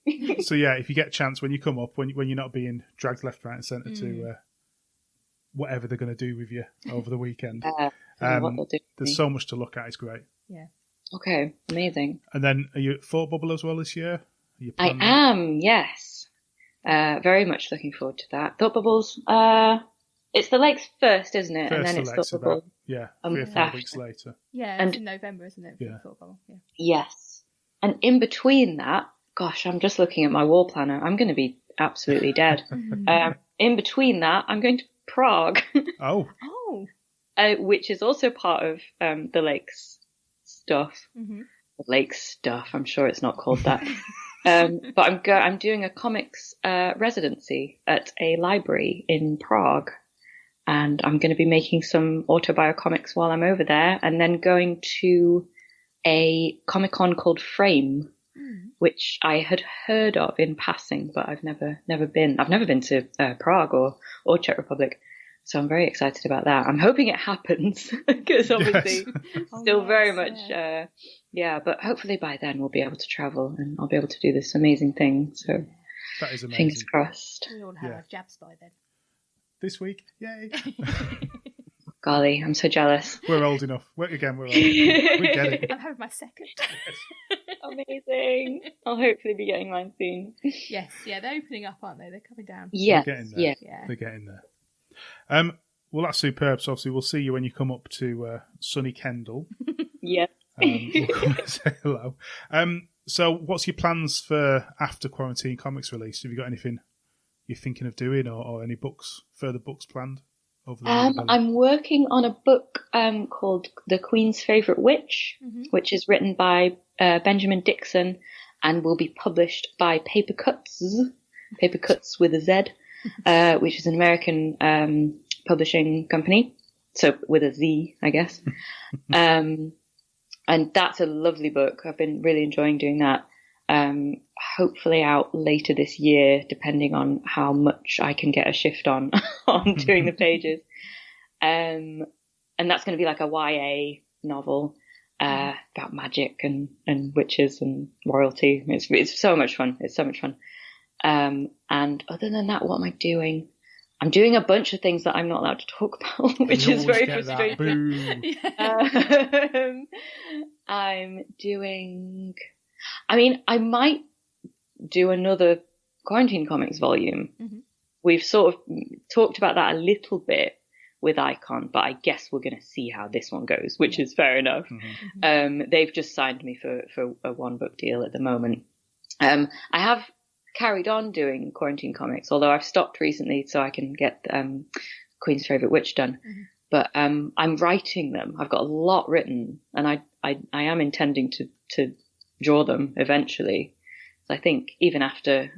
So yeah, if you get a chance when you come up, when you're not being dragged left, right, and centre to whatever they're going to do with you over the weekend, I don't know what they'll do to there's me. so much to look at. It's great. Yeah. Okay, amazing. And then, are you at Thought Bubble as well this year? Are you I planning- am, yes. Very much looking forward to that. Thought Bubbles, it's the Lakes first, isn't it? and First then the it's Lakes Thought Bubble. about 3 or 4 after. weeks later. Yeah, And- it's in November, isn't it? Yeah. Thought bubble. Yeah. Yes. And in between that, gosh, I'm just looking at my wall planner. I'm going to be absolutely dead. In between that, I'm going to Prague, Oh, Oh. which is also part of the Lakes stuff. Mm-hmm. Lakes stuff. I'm sure it's not called that. But I'm doing a comics residency at a library in Prague, and I'm going to be making some autobiocomics while I'm over there, and then going to a Comic-Con called Frame, which I had heard of in passing, but I've never been. I've never been to Prague or Czech Republic. So I'm very excited about that. I'm hoping it happens because obviously still very much, but hopefully by then we'll be able to travel and I'll be able to do this amazing thing. So that is amazing. fingers crossed. We all have Yeah. our jabs by then. This week, yay! Golly, I'm so jealous. We're old enough. We're old enough. We get it. I'm having my second. Amazing. I'll hopefully be getting mine soon. Yes, yeah, they're opening up, aren't they? They're coming down. Yes, They're getting there. yeah. Yeah. They're getting there. Well, that's superb. So obviously we'll see you when you come up to sunny Kendall. Yeah. We'll come and say hello. So what's your plans for after Quarantine Comix release? Have you got anything you're thinking of doing or any further books planned over the I'm working on a book called The Queen's Favourite Witch, which is written by Benjamin Dixon and will be published by Paper Cuts with a Z, which is an American publishing company. So with a Z, I guess. And that's a lovely book. I've been really enjoying doing that. Hopefully out later this year, depending on how much I can get a shift on doing the pages. And that's going to be like a YA novel about magic and witches and royalty. It's so much fun. It's so much fun. And other than that, what am I doing? I'm doing a bunch of things that I'm not allowed to talk about, which is very frustrating. I'm doing... I mean, I might do another Quarantine Comix volume. We've sort of talked about that a little bit with Icon, but I guess we're going to see how this one goes, which is fair enough. They've just signed me for a one book deal at the moment. I have carried on doing Quarantine Comix, although I've stopped recently so I can get Queen's Favourite Witch done. But I'm writing them. I've got a lot written, and I am intending to draw them eventually. So I think even after,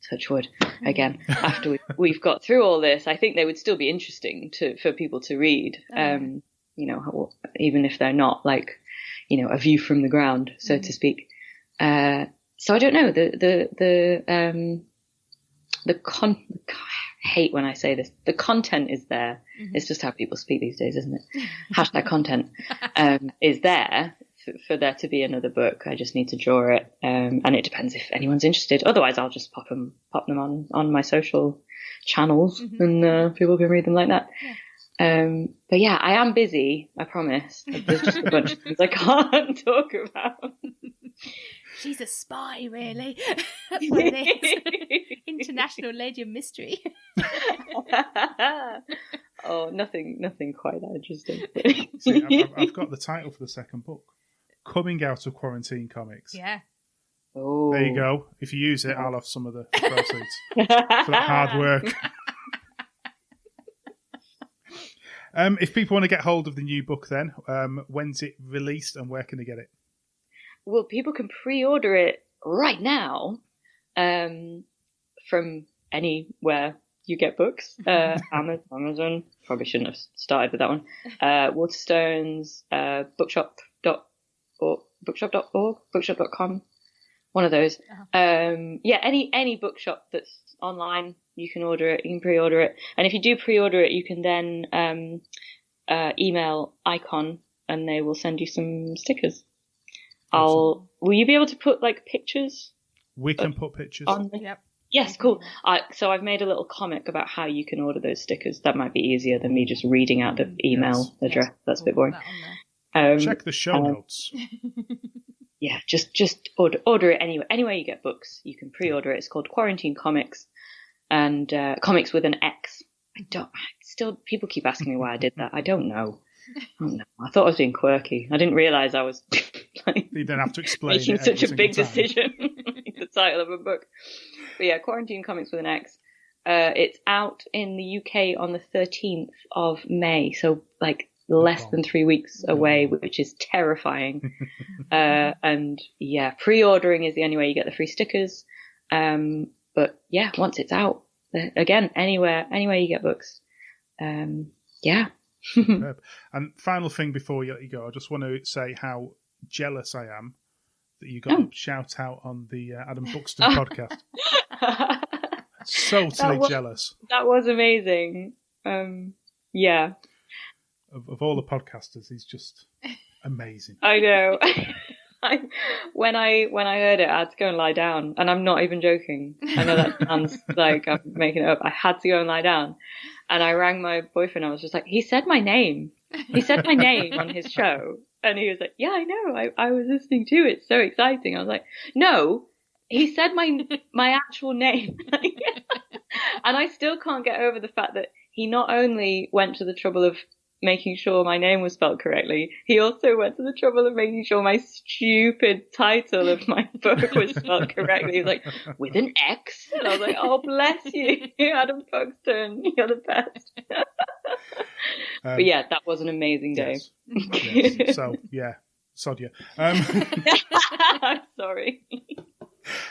touch wood again, after we've got through all this, I think they would still be interesting for people to read. Even if they're not like, a view from the ground, so to speak. So I don't know, I hate when I say this. The content is there. It's just how people speak these days, isn't it? Hashtag content is there for there to be another book. I just need to draw it, and it depends if anyone's interested. Otherwise, I'll just pop them on my social channels, and people can read them like that. But yeah, I am busy. I promise. There's just a bunch of things I can't talk about. She's a spy, really. That's what it is. International Lady of Mystery. Oh, nothing quite that interesting. See, I've got the title for the second book. Coming Out of Quarantine Comix. Yeah. Oh. There you go. If you use it, I'll have some of the proceeds for that hard work. If people want to get hold of the new book then, when's it released and where can they get it? Well, people can pre-order it right now from anywhere you get books. Amazon. Probably shouldn't have started with that one. Waterstones, bookshop.org, bookshop.com. One of those. Any bookshop that's online, you can order it, you can pre-order it. And if you do pre-order it, you can then email Icon and they will send you some stickers. Awesome. Will you be able to put like pictures? We can put pictures. On the... Yep. Yes, cool. So I've made a little comic about how you can order those stickers. That might be easier than me just reading out the email address. That's a bit boring. Check the show notes. Yeah, just order it anywhere you get books. You can pre-order it. It's called Quarantine Comix, and comics with an X. People keep asking me why I did that. I don't know. I thought I was being quirky. I didn't realise I was you don't have to explain making such a big decision. The title of a book. But yeah, Quarantine Comix with an X. It's out in the UK on the 13th of May, so like less than 3 weeks away, which is terrifying. And yeah, pre-ordering is the only way you get the free stickers. But yeah, once it's out, again, anywhere you get books. Yeah. And final thing before you let you go, I just want to say how jealous I am that you got a shout out on the Adam Buxton podcast. Totally jealous. That was amazing. Yeah. Of all the podcasters, he's just amazing. I know. When I heard it, I had to go and lie down, and I'm not even joking. I know that sounds like I'm making it up. I had to go and lie down, and I rang my boyfriend. I was just like, he said my name. He said my name on his show, and he was like, yeah, I know. I was listening too. It's so exciting. I was like, no, he said my actual name, and I still can't get over the fact that he not only went to the trouble of making sure my name was spelled correctly, he also went to the trouble of making sure my stupid title of my book was spelled correctly. He was like, with an X? And I was like, oh, bless you, Adam Buxton, you're the best. But yeah, that was an amazing day. Yes. So, yeah, sod you. I'm sorry.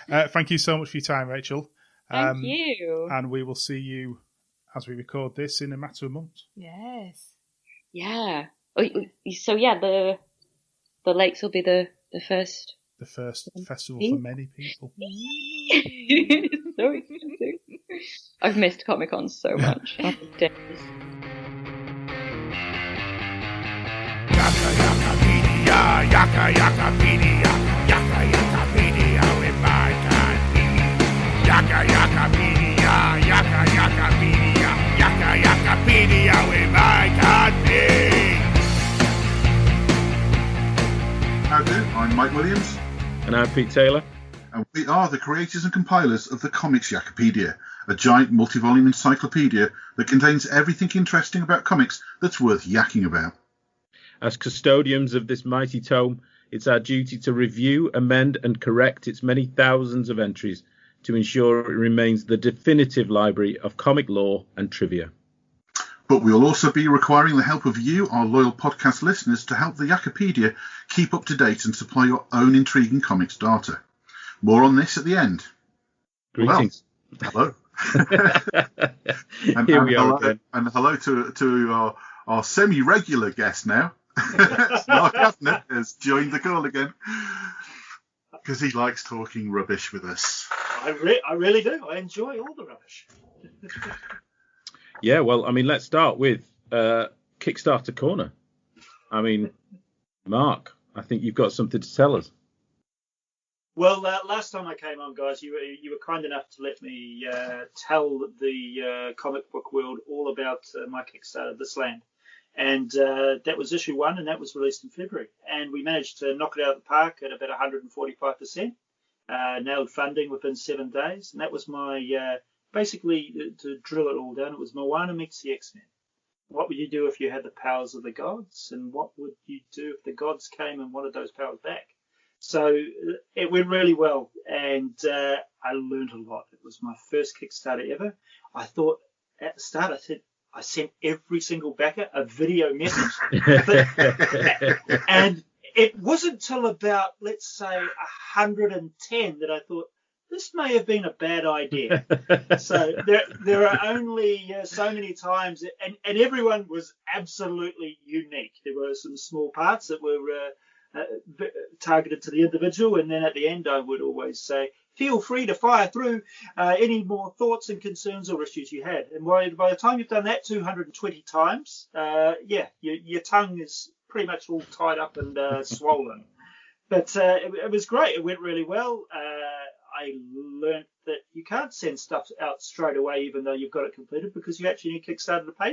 Thank you so much for your time, Rachael. Thank you. And we will see you as we record this in a matter of months. Yes. Yeah. So yeah, the Lakes will be the first. The first festival for many people. So exciting. I've missed Comic Con so much. Yakapedia, with my Yakapedia, with my How do? I'm Mike Williams. And I'm Pete Taylor. And we are the creators and compilers of the Comics Yakapedia, a giant multi-volume encyclopedia that contains everything interesting about comics that's worth yakking about. As custodians of this mighty tome, it's our duty to review, amend and correct its many thousands of entries to ensure it remains the definitive library of comic lore and trivia. But we'll also be requiring the help of you, our loyal podcast listeners, to help the Yakapedia keep up to date and supply your own intriguing comics data. More on this at the end. Greetings. Well, hello. Here we are again. And hello to our semi-regular guest now. Mark Abnett has joined the call again because he likes talking rubbish with us. I really do. I enjoy all the rubbish. Yeah, well, I mean, let's start with Kickstarter Corner. I mean, Mark, I think you've got something to tell us. Well, last time I came on, guys, you were kind enough to let me tell the comic book world all about my Kickstarter, This Land. And that was issue 1, and that was released in February. And we managed to knock it out of the park at about 145%. Nailed funding within 7 days. And that was my, basically, to drill it all down, it was Moana meets the X-Men. what would you do if you had the powers of the gods, and what would you do if the gods came and wanted those powers back? So it went really well, and I learned a lot. It was my first Kickstarter ever. I thought at the start, I sent every single backer a video message. And it wasn't till about, let's say, 110 that I thought, this may have been a bad idea. So there are only so many times, and everyone was absolutely unique. There were some small parts that were targeted to the individual, and then at the end I would always say, feel free to fire through any more thoughts and concerns or issues you had. And by the time you've done that 220 times, your tongue is pretty much all tied up and swollen. But it was great. It went really well. I learnt that you can't send stuff out straight away even though you've got it completed, because you actually need Kickstarter to pay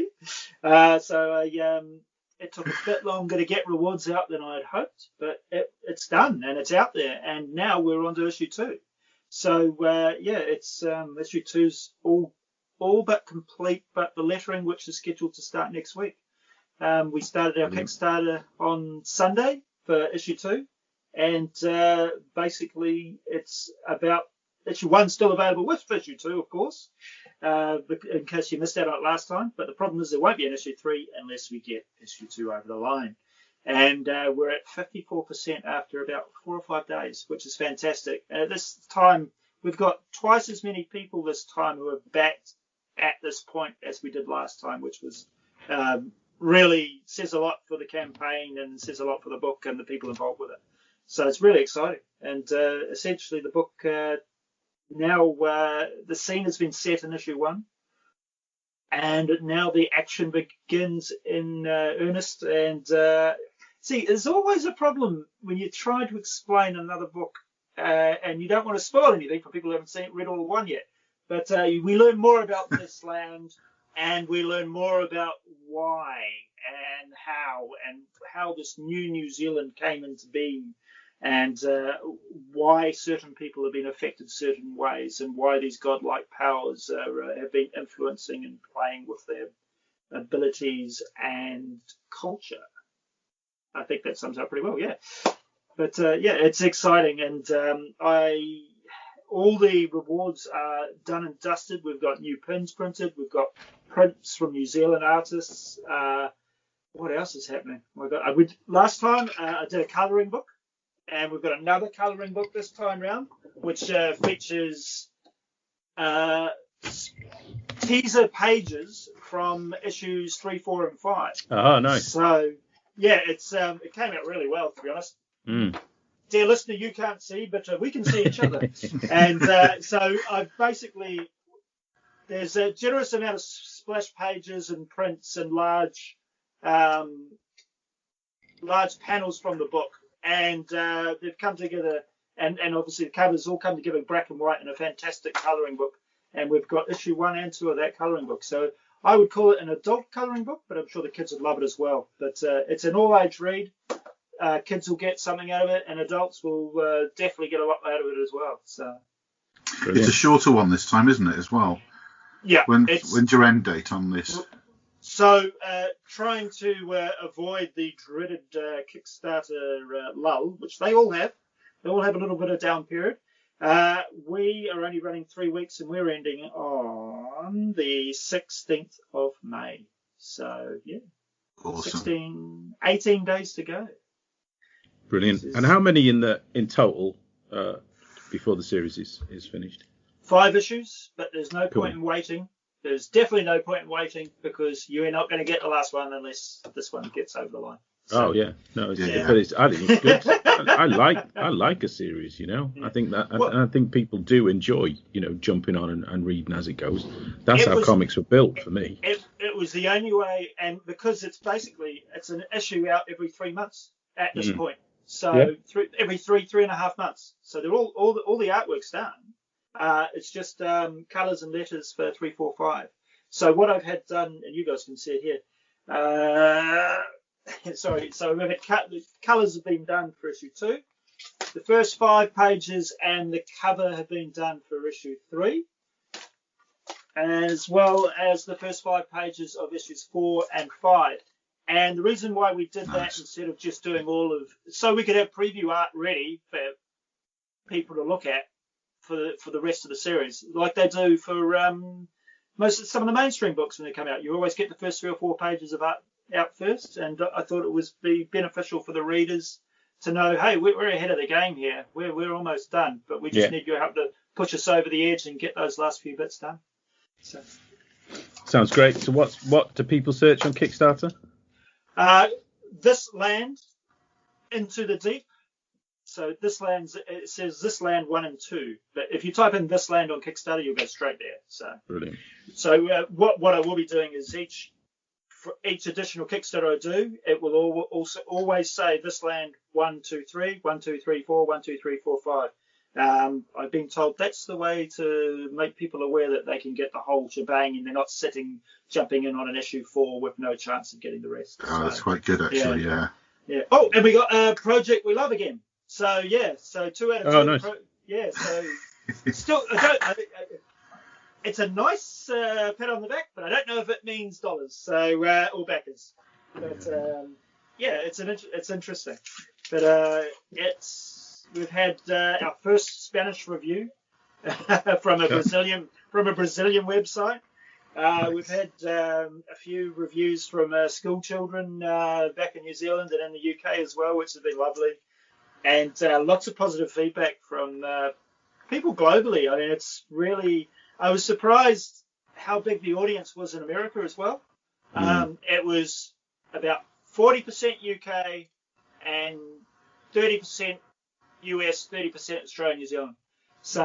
you. It took a bit longer to get rewards out than I had hoped, but it's done and it's out there. And now we're on to issue 2. So, it's issue 2's all but complete, but the lettering, which is scheduled to start next week. We started our Kickstarter on Sunday for issue 2, and basically it's about issue 1 still available with issue 2, of course, in case you missed out on it last time. But the problem is there won't be an issue 3 unless we get issue 2 over the line. And we're at 54% after about 4 or 5 days, which is fantastic. This time, we've got twice as many people this time who have backed at this point as we did last time, which was really says a lot for the campaign and says a lot for the book and the people involved with it. So it's really exciting. And essentially the book now, the scene has been set in issue 1. And now the action begins in earnest. And see, there's always a problem when you try to explain another book and you don't want to spoil anything for people who haven't read all one yet. But we learn more about this land, and we learn more about why and how this new New Zealand came into being, and why certain people have been affected certain ways, and why these godlike powers have been influencing and playing with their abilities and culture. I think that sums up pretty well, yeah. But it's exciting, and all the rewards are done and dusted. We've got new pins printed. We've got prints from New Zealand artists. What else is happening? Last time I did a colouring book, and we've got another colouring book this time round, which features teaser pages from issues 3, 4, and 5. Oh, nice. So, yeah, it came out really well, to be honest. Dear listener, you can't see, but we can see each other. And so I basically, there's a generous amount of splash pages and prints and large panels from the book. And they've come together, and obviously the covers all come together in black and white in a fantastic colouring book. And we've got issue 1 and 2 of that colouring book. So I would call it an adult colouring book, but I'm sure the kids would love it as well. But it's an all-age read. Kids will get something out of it, and adults will definitely get a lot out of it as well. So it's a shorter one this time, isn't it, as well? Yeah. When's your end date on this? So trying to avoid the dreaded Kickstarter lull, which they all have. They all have a little bit of down period. We are only running 3 weeks, and we're ending on the 16th of May. So, yeah. Awesome. 18 days to go. Brilliant. And how many in total before the series is finished? 5 issues, but there's no point in waiting. There's definitely no point in waiting, because you're not going to get the last one unless this one gets over the line. So, oh yeah, no, but I think it's good. I like a series, you know. I think that, and I think people do enjoy, jumping on and reading as it goes. That's how comics were built for me. It was the only way, and because it's an issue out every 3 months at this point. So every 3.5 months. So they're all the artwork's done. It's just colours and letters for 3, 4, 5. So what I've had done, and you guys can see it here. Sorry, so we've had the colours have been done for issue 2. The first 5 pages and the cover have been done for issue 3. as well as the first 5 pages of issues 4 and 5. And the reason why we did that instead of just doing so we could have preview art ready for people to look at for the rest of the series, like they do for some of the mainstream books when they come out. You always get the first 3 or 4 pages of art out first, and I thought it was be beneficial for the readers to know, hey, we're ahead of the game here. We're almost done, but we just need your help to push us over the edge and get those last few bits done. So. Sounds great. So what do people search on Kickstarter? This Land Into the Deep. So it says This Land 1 and 2. But if you type in This Land on Kickstarter, you'll go straight there. So brilliant. So what I will be doing is for each additional Kickstarter I do, it will also always say This Land 1, 2, 3, 1, 2, 3, 4, 1, 2, 3, 4, 5. I've been told that's the way to make people aware that they can get the whole shebang and they're not jumping in on an issue 4 with no chance of getting the rest. Oh, that's quite good, actually, yeah. Oh, and we got Project We Love again. So, 2 out of 2. Oh, nice. So still, it's a nice pat on the back, but I don't know if it means dollars, so or backers. But it's interesting. But we've had our first Spanish review from a Brazilian website. We've had a few reviews from school children back in New Zealand and in the UK as well, which has been lovely, and lots of positive feedback from people globally. I mean, it's really. I was surprised how big the audience was in America as well. It was about 40% UK and 30% US, 30% Australia, New Zealand. So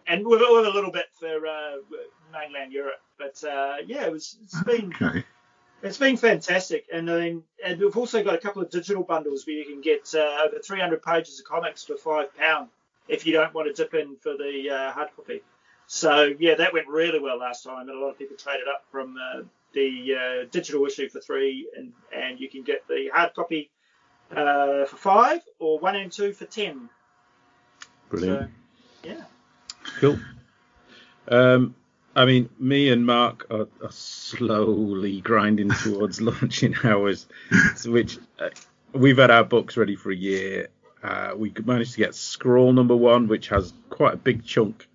and with a little bit for mainland Europe. But it's been fantastic. And we've also got a couple of digital bundles where you can get over 300 pages of comics for £5 if you don't want to dip in for the hard copy. So that went really well last time, and a lot of people traded up from the digital issue for £3, and you can get the hard copy for £5 or 1 and 2 for £10. Brilliant. So, cool. I mean, me and Mark are slowly grinding towards launching ours, which we've had our books ready for a year. We managed to get Scroll number 1, which has quite a big chunk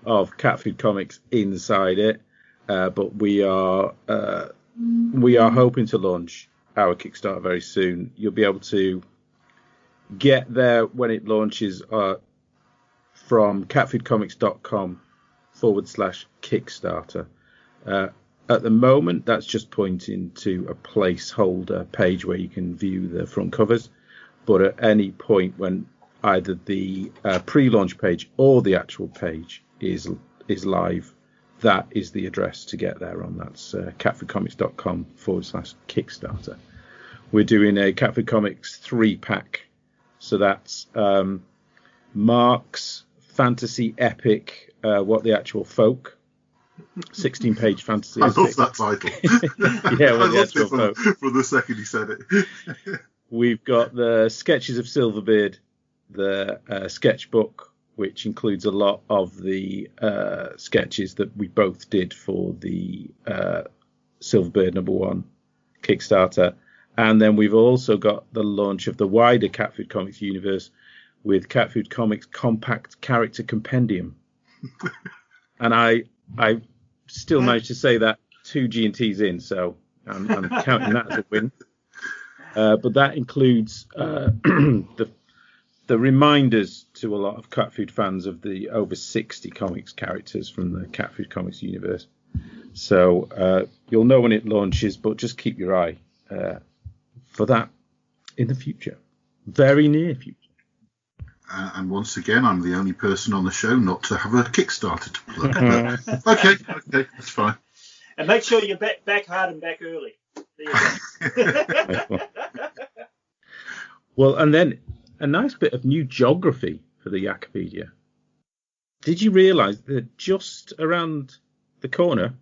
of cat food comics inside it, but we are hoping to launch our Kickstarter very soon. You'll be able to get there when it launches from catfoodcomics.com/Kickstarter. At the moment, that's just pointing to a placeholder page where you can view the front covers, but at any point when either the pre-launch page or the actual page is live, that is the address to get there on. That's catfoodcomics.com/Kickstarter. We're doing a Cat Food Comics 3-pack, so that's Mark's fantasy epic, What the Actual Folk, 16-page fantasy I epic. love that title. Yeah, I What the loved Actual it Folk. from the second you said it. We've got the Sketches of Silverbeard, the sketchbook, which includes a lot of the sketches that we both did for the Silverbeard number 1 Kickstarter. And then we've also got the launch of the wider Cat Food Comics universe with Cat Food Comics Compact Character Compendium. And I still managed to say that 2 G&Ts in, so I'm counting that as a win. But that includes the reminders to a lot of cat food fans of the over 60 comics characters from the Cat Food Comics universe. So you'll know when it launches, but just keep your eye for that in the future, very near future. And once again, I'm the only person on the show not to have a Kickstarter to plug. Okay, that's fine. And make sure you're back hard and back early. There you go. Well, and then a nice bit of new geography for the Yakapedia. Did you realise that just around the corner,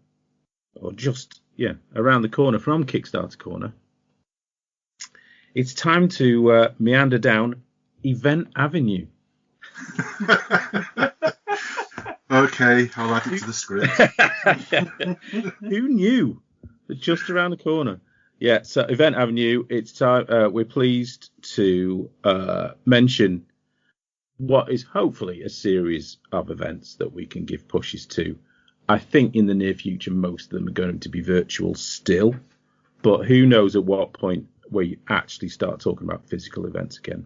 around the corner from Kickstarter Corner, it's time to meander down Event Avenue. Okay, I'll add it to the script. Who knew? Just around the corner. Yeah, so Event Avenue, it's time. We're pleased to mention what is hopefully a series of events that we can give pushes to. I think in the near future, most of them are going to be virtual still, but who knows at what point where you actually start talking about physical events again.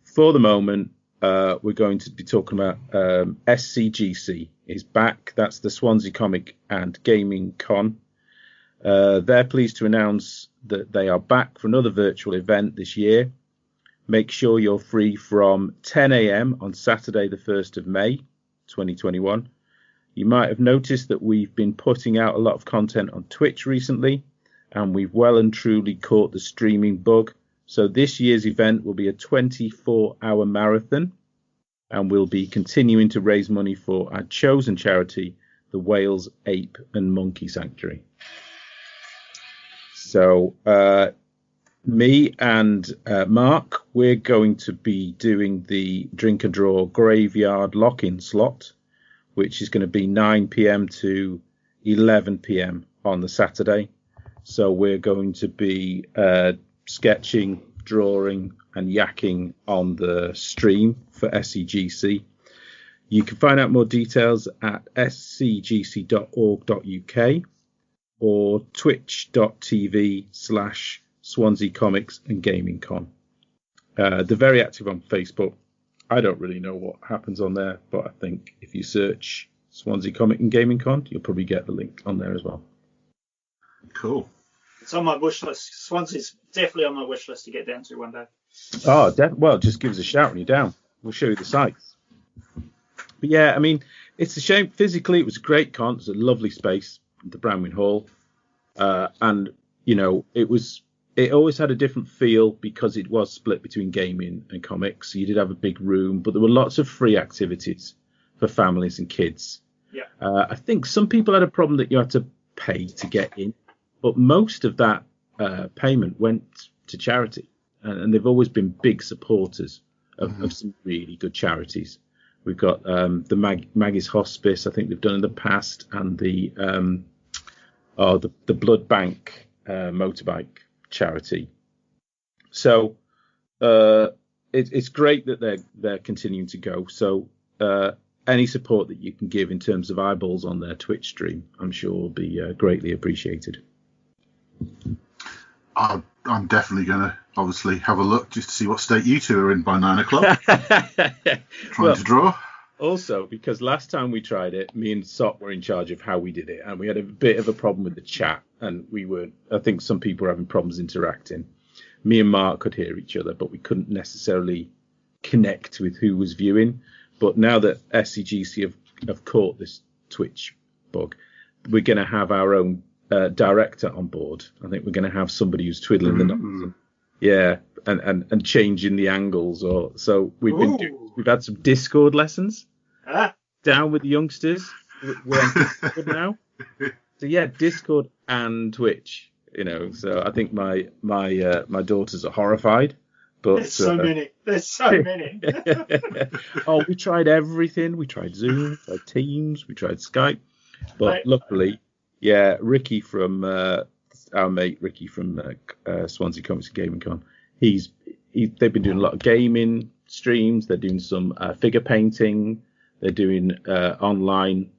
For the moment, we're going to be talking about SCGC is back. That's the Swansea Comic and Gaming Con. They're pleased to announce that they are back for another virtual event this year. Make sure you're free from 10 a.m. on Saturday, the 1st of May, 2021. You might have noticed that we've been putting out a lot of content on Twitch recently, and we've well and truly caught the streaming bug. So this year's event will be a 24-hour marathon, and we'll be continuing to raise money for our chosen charity, the Wales Ape and Monkey Sanctuary. So me and Mark, we're going to be doing the Drink and Draw Graveyard lock-in slot, which is going to be 9 p.m. to 11 p.m. on the Saturday. So we're going to be sketching, drawing and yakking on the stream for SCGC. You can find out more details at scgc.org.uk or twitch.tv/Swansea Comics and Gaming Con. They're very active on Facebook. I don't really know what happens on there, but I think if you search Swansea Comic and Gaming Con, you'll probably get the link on there as well. Cool. It's on my wish list. Swansea's definitely on my wish list to get down to one day. Oh, well, just give us a shout when you're down. We'll show you the sites. But yeah, I mean, it's a shame. Physically, it was a great con. It was a lovely space, the Brandwyn Hall. And, you know, it always had a different feel because it was split between gaming and comics. So you did have a big room, but there were lots of free activities for families and kids. Yeah. I think some people had a problem that you had to pay to get in, but most of that payment went to charity. And they've always been big supporters of some really good charities. We've got the Maggie's Hospice, I think they've done in the past, and the Blood Bank motorbike charity. So it's great that they're continuing to go. So any support that you can give in terms of eyeballs on their Twitch stream, I'm sure will be greatly appreciated. I'm definitely going to obviously have a look just to see what state you two are in by 9 o'clock. Trying to draw. Also, because last time we tried it, me and Sot were in charge of how we did it, and we had a bit of a problem with the chat, and I think some people were having problems interacting. Me and Mark could hear each other, but we couldn't necessarily connect with who was viewing. But now that SCGC have caught this Twitch bug, we're going to have our own director on board. I think we're going to have somebody who's twiddling the knobs, and changing the angles. So we've had some Discord lessons down with the youngsters. We're good now. So yeah, Discord and Twitch. You know, so I think my daughters are horrified. But there's so many. There's so many. Oh, we tried everything. We tried Zoom, we tried Teams, we tried Skype, but luckily. Yeah, Ricky from our mate Ricky from Swansea Comics and Gaming Con. They've been doing a lot of gaming streams. They're doing some figure painting. They're doing online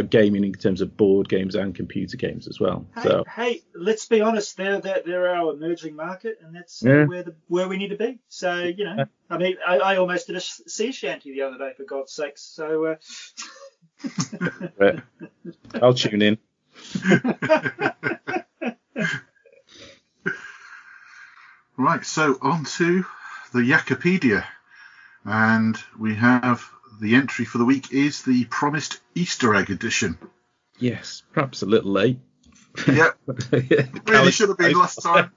gaming in terms of board games and computer games as well. Hey, let's be honest. They're our emerging market, and that's where we need to be. So you know, I mean, I almost did a sea shanty the other day, for God's sakes. So. I'll tune in. Right, so on to the Yakapedia, and we have the entry for the week is the promised Easter egg edition. Yes, perhaps a little late. Yep, really should have been last time.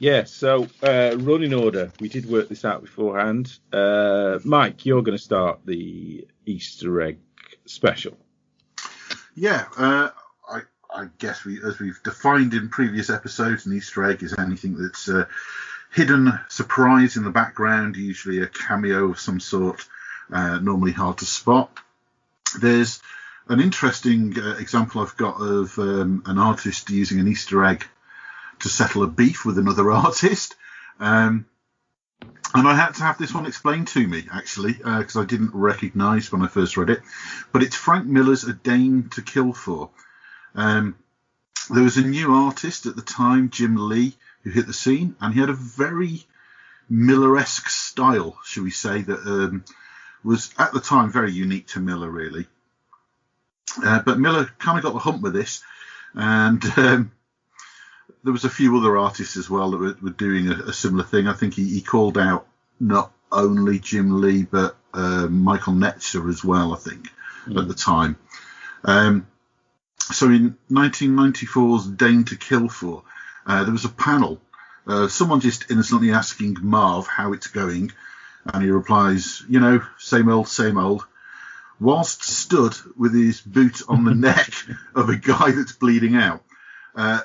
Yeah, so running order. We did work this out beforehand. Mike, you're going to start the Easter egg special. Yeah, I guess as we've defined in previous episodes, an Easter egg is anything that's hidden surprise in the background, usually a cameo of some sort, normally hard to spot. There's an interesting example I've got of an artist using an Easter egg to settle a beef with another artist. And I had to have this one explained to me, actually, because I didn't recognise when I first read it. But it's Frank Miller's A Dame to Kill For. There was a new artist at the time, Jim Lee, who hit the scene, and he had a very Miller-esque style, shall we say, that was at the time very unique to Miller, really. But Miller kind of got the hump with this, and there was a few other artists as well that were doing a similar thing. I think he called out not only Jim Lee, but Michael Netzer as well, I think, at the time. So in 1994's Dame to Kill For, there was a panel, someone just innocently asking Marv how it's going, and he replies, same old, whilst stood with his boot on the neck of a guy that's bleeding out. And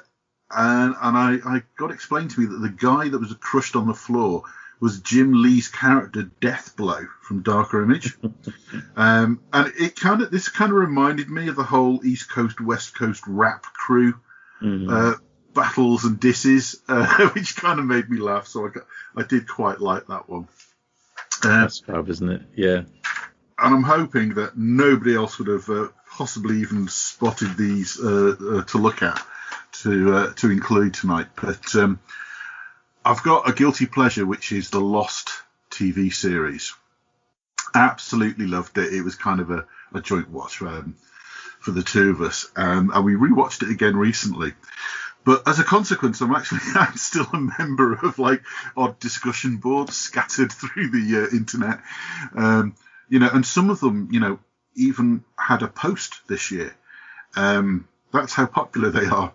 I got explained to me that the guy that was crushed on the floor was Jim Lee's character Deathblow from Darker Image. And this kind of reminded me of the whole East Coast, West Coast rap crew battles and disses, which kind of made me laugh. So I did quite like that one. That's fab, isn't it? Yeah. And I'm hoping that nobody else would have possibly even spotted these to look at to include tonight. But I've got a guilty pleasure, which is the Lost TV series. Absolutely loved it. It was kind of a joint watch for the two of us. And we rewatched it again recently. But as a consequence, I'm still a member of odd discussion boards scattered through the internet. And some of them, even had a post this year. That's how popular they are.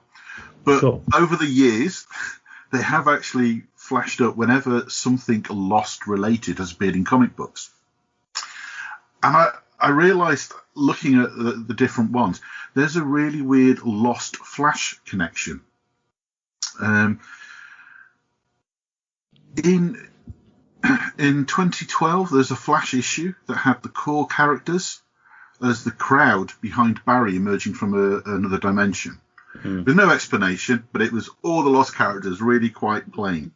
But Cool. Over the years, they have actually flashed up whenever something Lost related has appeared in comic books. And I realised, looking at the different ones, there's a really weird Lost Flash connection. In 2012, there's a Flash issue that had the core characters as the crowd behind Barry emerging from another dimension. There's no explanation, but it was all the Lost characters, really quite plain.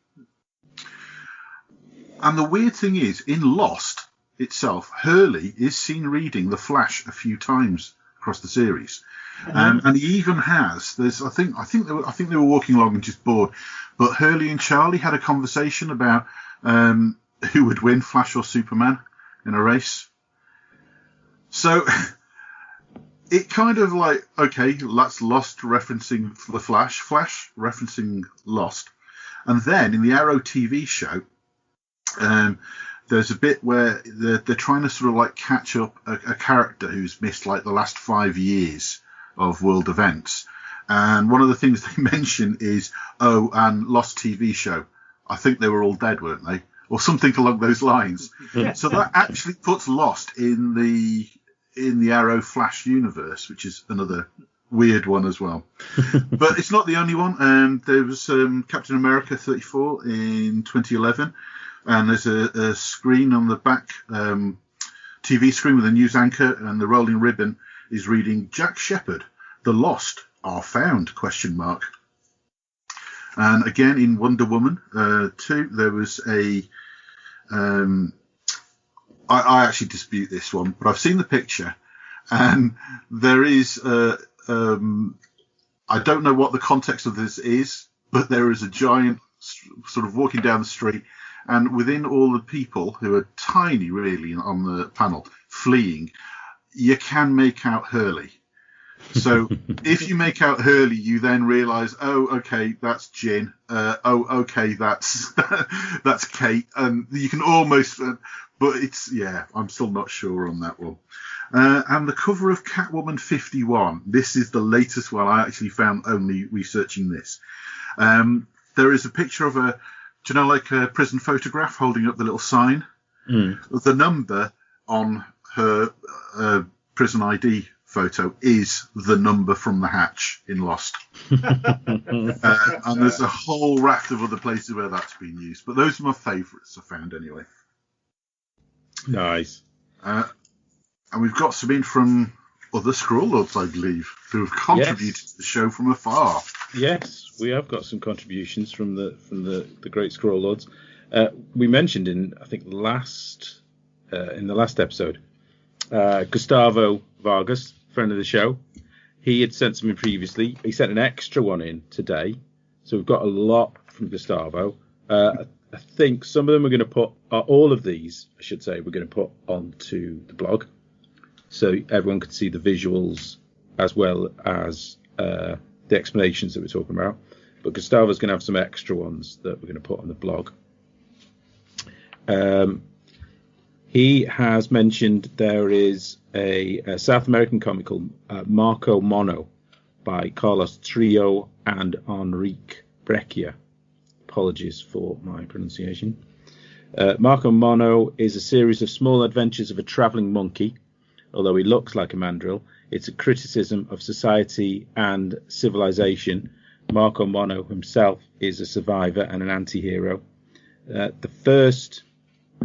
And the weird thing is, in Lost itself, Hurley is seen reading the Flash a few times across the series, and he even has. I think they were walking along and just bored, but Hurley and Charlie had a conversation about who would win, Flash or Superman, in a race. So it kind of okay, that's Lost referencing the Flash referencing Lost. And then in the Arrow TV show, there's a bit where they're trying to sort of catch up a character who's missed the last 5 years of world events. And one of the things they mention is, and Lost TV show. I think they were all dead, weren't they? Or something along those lines. So that actually puts Lost in the Arrow Flash universe, which is another weird one as well. But it's not the only one. There was Captain America 34 in 2011, and there's a screen on the back, TV screen with a news anchor, and the rolling ribbon is reading Jack Shepherd, The Lost Are Found, ? And again, in Wonder Woman 2, there was I actually dispute this one, but I've seen the picture, and there is I don't know what the context of this is, but there is a giant sort of walking down the street, and within all the people, who are tiny really on the panel, fleeing, you can make out Hurley. So if you make out Hurley, you then realise, okay, that's Jin. Okay, that's Kate, and you can almost. But I'm still not sure on that one. And the cover of Catwoman 51. This is the latest one I actually found only researching this. There is a picture of a prison photograph holding up the little sign. The number on her prison ID photo is the number from the hatch in Lost. And there's a whole raft of other places where that's been used. But those are my favourites I found anyway. Nice. And we've got some in from other Scroll Lords, I believe, who have contributed to the show from afar. Yes, we have got some contributions from the great Scroll Lords. We mentioned in the last episode, Gustavo Vargas, friend of the show. He had sent some in previously. He sent an extra one in today, so we've got a lot from Gustavo. I think some of them we're going to put, all of these, I should say, we're going to put onto the blog, so everyone can see the visuals as well as the explanations that we're talking about. But Gustavo's going to have some extra ones that we're going to put on the blog. He has mentioned there is a South American comic called Marco Mono by Carlos Trio and Enrique Breccia. Apologies for my pronunciation. Marco Mono is a series of small adventures of a travelling monkey. Although he looks like a mandrill, it's a criticism of society and civilization. Marco Mono himself is a survivor and an anti-hero. The first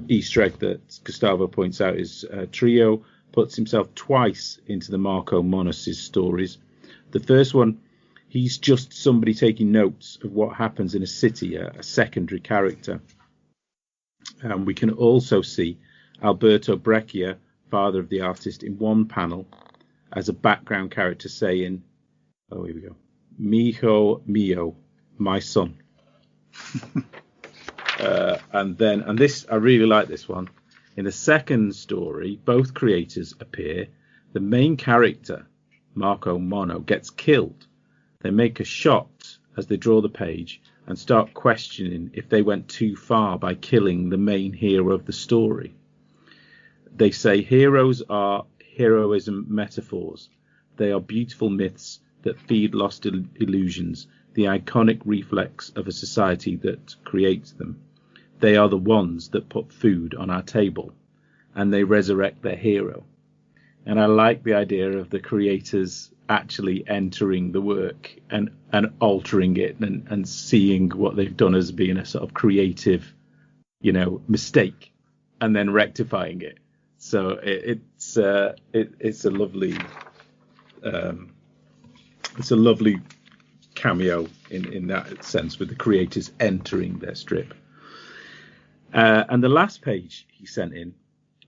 Easter egg that Gustavo points out is Trio puts himself twice into the Marco Monos' stories. The first one, he's just somebody taking notes of what happens in a city, a secondary character. And we can also see Alberto Breccia, father of the artist, in one panel as a background character saying, oh, here we go, "Mijo mio, my son." And this, I really like this one. In the second story, both creators appear. The main character, Marco Mono, gets killed. They make a shot as they draw the page and start questioning if they went too far by killing the main hero of the story. They say heroes are heroism metaphors. They are beautiful myths that feed lost illusions, the iconic reflex of a society that creates them. They are the ones that put food on our table, and they resurrect their hero. And I like the idea of the creators actually entering the work and altering it and seeing what they've done as being a sort of creative, mistake, and then rectifying it. So it's a lovely cameo in that sense, with the creators entering their strip. And the last page he sent in,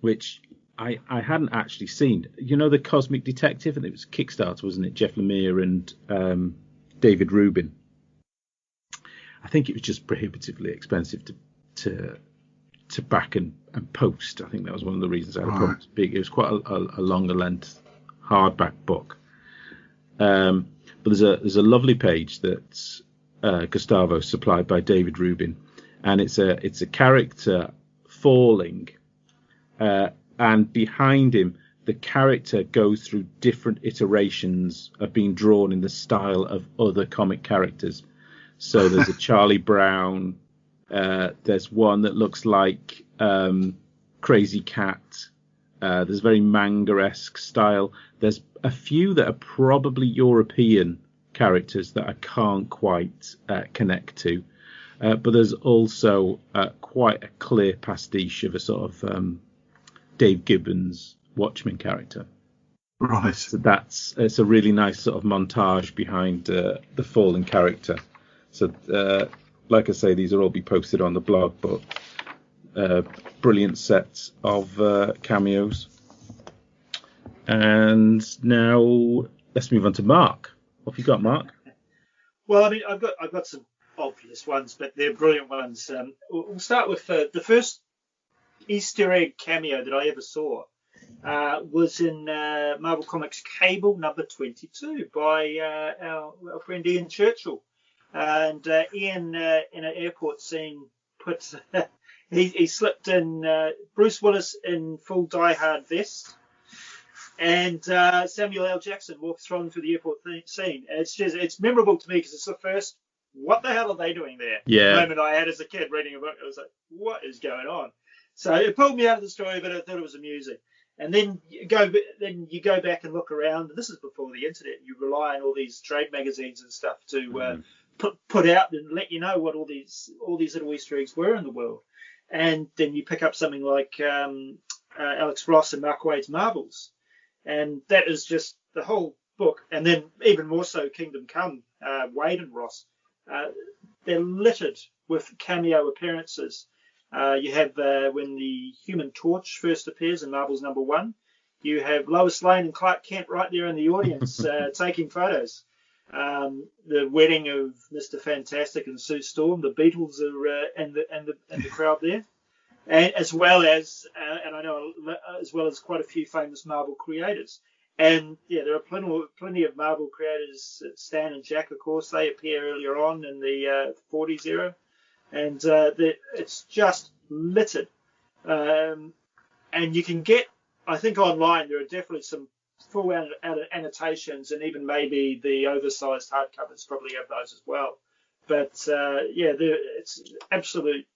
which I hadn't actually seen, the Cosmic Detective, and it was Kickstarter, wasn't it? Jeff Lemire and David Rubin. I think it was just prohibitively expensive to back and post. I think that was one of the reasons I had it big. It was quite a longer length hardback book. But there's a lovely page that's Gustavo supplied by David Rubin, and it's a character falling, and behind him the character goes through different iterations of being drawn in the style of other comic characters. So there's a Charlie Brown. There's one that looks like Crazy Cat. There's very manga-esque style. There's a few that are probably European characters that I can't quite connect to. But there's also quite a clear pastiche of a sort of Dave Gibbons Watchmen character. Right. So it's a really nice sort of montage behind the fallen character. So, like I say, these will all be posted on the blog, but brilliant sets of cameos. And now let's move on to Mark. What have you got, Mark? Well, I mean, I've got some obvious ones, but they're brilliant ones. We'll start with the first Easter egg cameo that I ever saw. Was in Marvel Comics Cable number 22 by our friend Ian Churchill. And Ian, in an airport scene, put he slipped in Bruce Willis in full Die Hard vest, and Samuel L. Jackson walks through the airport scene. It's memorable to me because it's the first, what the hell are they doing there? Yeah. The moment I had as a kid reading a book, I was like, what is going on? So it pulled me out of the story, but I thought it was amusing. And then you go back and look around. This is before the internet. You rely on all these trade magazines and stuff to put out and let you know what all these little Easter eggs were in the world. And then you pick up something like Alex Ross and Mark Waid's Marvels, and that is just the whole book. And then even more so, Kingdom Come, Waid and Ross. They're littered with cameo appearances. You have when the Human Torch first appears in Marvel's #1. You have Lois Lane and Clark Kent right there in the audience taking photos. The wedding of Mr. Fantastic and Sue Storm. The Beatles are and the crowd there, and as well as quite a few famous Marvel creators. And yeah, there are plenty of Marvel creators. Stan and Jack, of course, they appear earlier on in the 40s era. And it's just littered. And you can get, I think online, there are definitely some full annotations, and even maybe the oversized hardcovers probably have those as well. But it's absolute.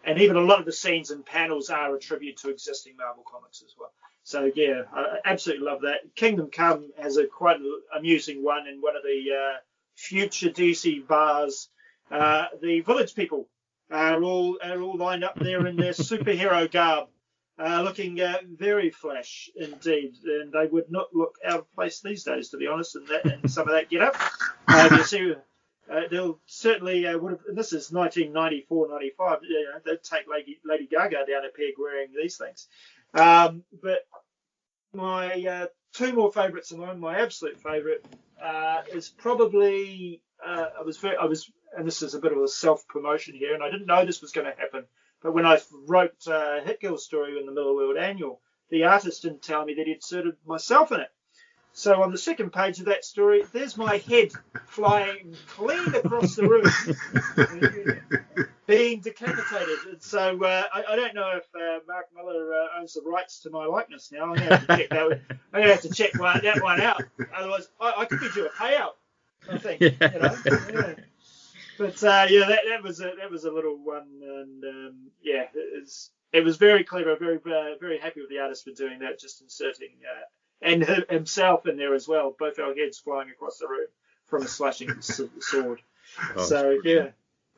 And even a lot of the scenes and panels are a tribute to existing Marvel comics as well. So yeah, I absolutely love that. Kingdom Come has a quite amusing one in one of the future DC bars. The village people are all lined up there in their superhero garb, looking very Flash indeed, and they would not look out of place these days, to be honest. And some of that get up. You see, they'll certainly would have. This is 1994, 95. They'd take Lady Gaga down a peg wearing these things. But my two more favourites of mine. My absolute favourite is probably. I was, and this is a bit of a self-promotion here, and I didn't know this was going to happen. But when I wrote Hit Girl story in the Middle World Annual, the artist didn't tell me that he'd inserted myself in it. So on the second page of that story, there's my head flying clean across the room, being decapitated. And so I don't know if Mark Miller owns the rights to my likeness now. I'm going to have to check that one. I'm going to have to check that one out. Otherwise, I could give you a payout, I think. Yeah. You know? Yeah. But that was a little one, and it was very clever. Very very happy with the artist for doing that, just inserting and himself in there as well. Both our heads flying across the room from a slashing sword. Oh, So yeah,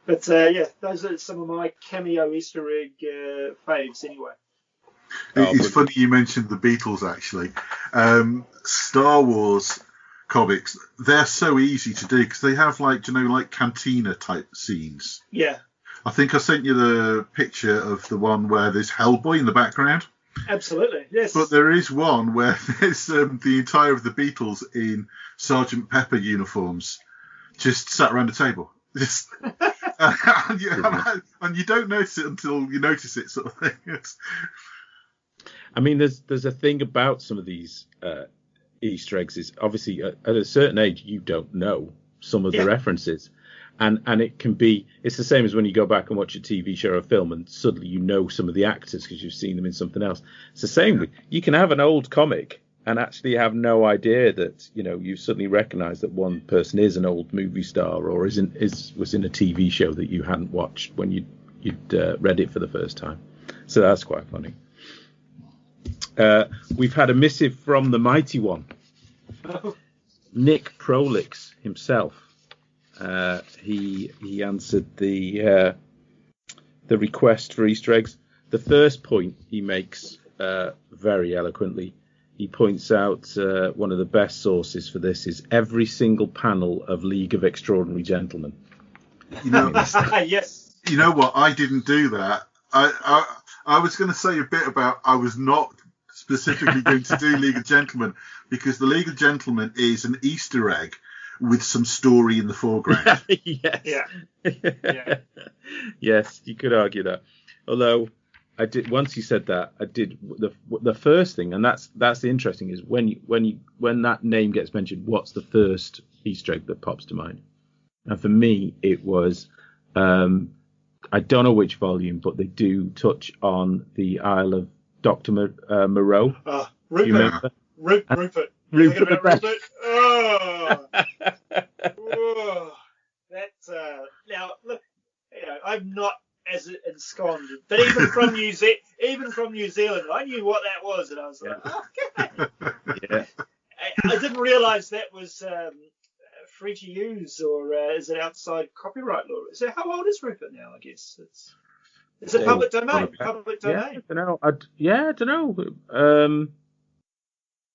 but those are some of my cameo Easter egg faves anyway. It's funny you mentioned the Beatles. Actually, Star Wars comics, they're so easy to do because they have like cantina type scenes. Yeah. I think I sent you the picture of the one where there's Hellboy in the background. Absolutely, yes. But there is one where there's the entire of the Beatles in Sgt. Pepper uniforms, just sat around a table. Just and you don't notice it until you notice it, sort of thing. I mean, there's a thing about some of these Easter eggs is obviously at a certain age you don't know some of the references, and it's the same as when you go back and watch a TV show or a film and suddenly you know some of the actors because you've seen them in something else. It's the same with, you can have an old comic and actually have no idea that you suddenly recognize that one person is an old movie star or was in a TV show that you hadn't watched when you'd read it for the first time. So that's quite funny. We've had a missive from the mighty one, Nick Prolix himself. He answered the request for Easter eggs. The first point he makes very eloquently. He points out one of the best sources for this is every single panel of League of Extraordinary Gentlemen. Yes. You know what? I didn't do that. I was going to say a bit about I was not specifically going to do League of Gentlemen because the League of Gentlemen is an Easter egg with some story in the foreground. Yes. Yeah. Yes, you could argue that. Although I did, once you said that, I did the first thing, and that's interesting, is when that name gets mentioned, what's the first Easter egg that pops to mind? And for me, it was I don't know which volume, but they do touch on the Isle of Dr. Moreau. Rupert. Rupert. Rupert. Oh. Now look, I'm not as it ensconced. But even from New Zealand, I knew what that was, and I was like, okay. Yeah. I didn't realise that was free to use, or is it outside copyright law? So how old is Rupert now? I guess is it public domain? Public domain. I don't know. I don't know.